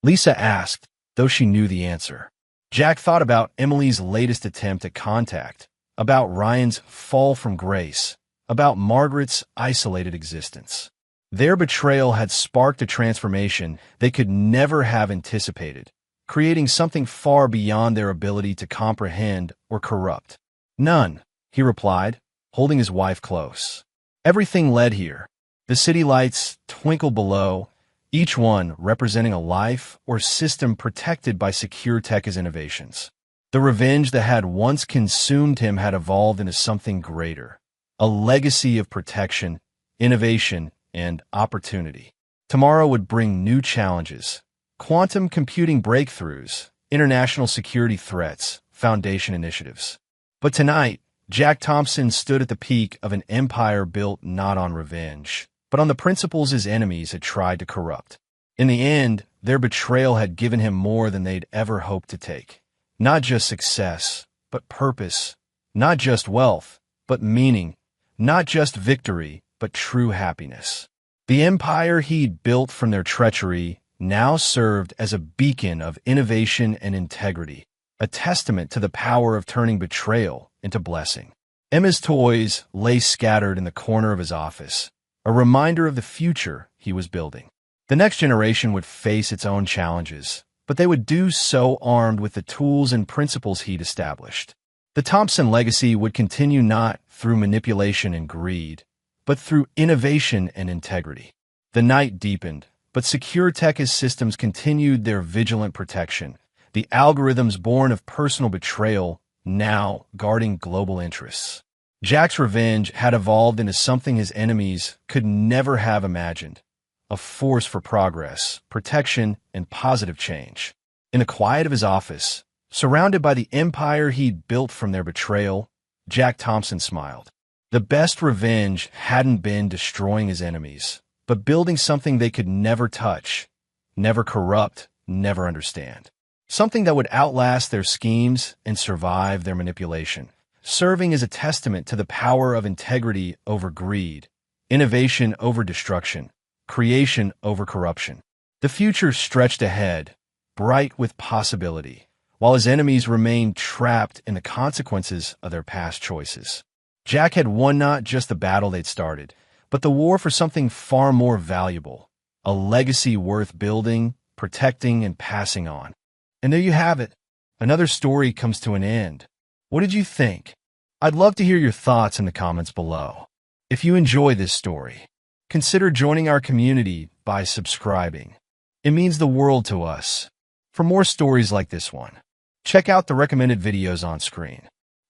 Lisa asked, though she knew the answer. Jack thought about Emily's latest attempt at contact, about Ryan's fall from grace, about Margaret's isolated existence. Their betrayal had sparked a transformation they could never have anticipated, creating something far beyond their ability to comprehend or corrupt. "None," he replied, holding his wife close. Everything led here. The city lights twinkled below, each one representing a life or system protected by SecureTech's innovations. The revenge that had once consumed him had evolved into something greater, a legacy of protection, innovation, and opportunity. Tomorrow would bring new challenges: quantum computing breakthroughs, international security threats, Foundation initiatives. But tonight, Jack Thompson stood at the peak of an empire built not on revenge, but on the principles his enemies had tried to corrupt. In the end, their betrayal had given him more than they'd ever hoped to take. Not just success, but purpose. Not just wealth, but meaning. Not just victory, but true happiness. The empire he'd built from their treachery now served as a beacon of innovation and integrity, a testament to the power of turning betrayal into blessing. Emma's toys lay scattered in the corner of his office, a reminder of the future he was building. The next generation would face its own challenges, but they would do so armed with the tools and principles he'd established. The Thompson legacy would continue not through manipulation and greed, but through innovation and integrity. The night deepened, but secure tech systems continued their vigilant protection, the algorithms born of personal betrayal now guarding global interests. Jack's revenge had evolved into something his enemies could never have imagined, a force for progress, protection, and positive change. In the quiet of his office, surrounded by the empire he'd built from their betrayal, Jack Thompson smiled. The best revenge hadn't been destroying his enemies, but building something they could never touch, never corrupt, never understand. Something that would outlast their schemes and survive their manipulation, serving as a testament to the power of integrity over greed, innovation over destruction, creation over corruption. The future stretched ahead, bright with possibility, while his enemies remained trapped in the consequences of their past choices. Jack had won not just the battle they'd started, but the war for something far more valuable, a legacy worth building, protecting, and passing on. And there you have it. Another story comes to an end. What did you think? I'd love to hear your thoughts in the comments below. If you enjoy this story, consider joining our community by subscribing. It means the world to us. For more stories like this one, check out the recommended videos on screen,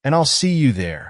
and I'll see you there.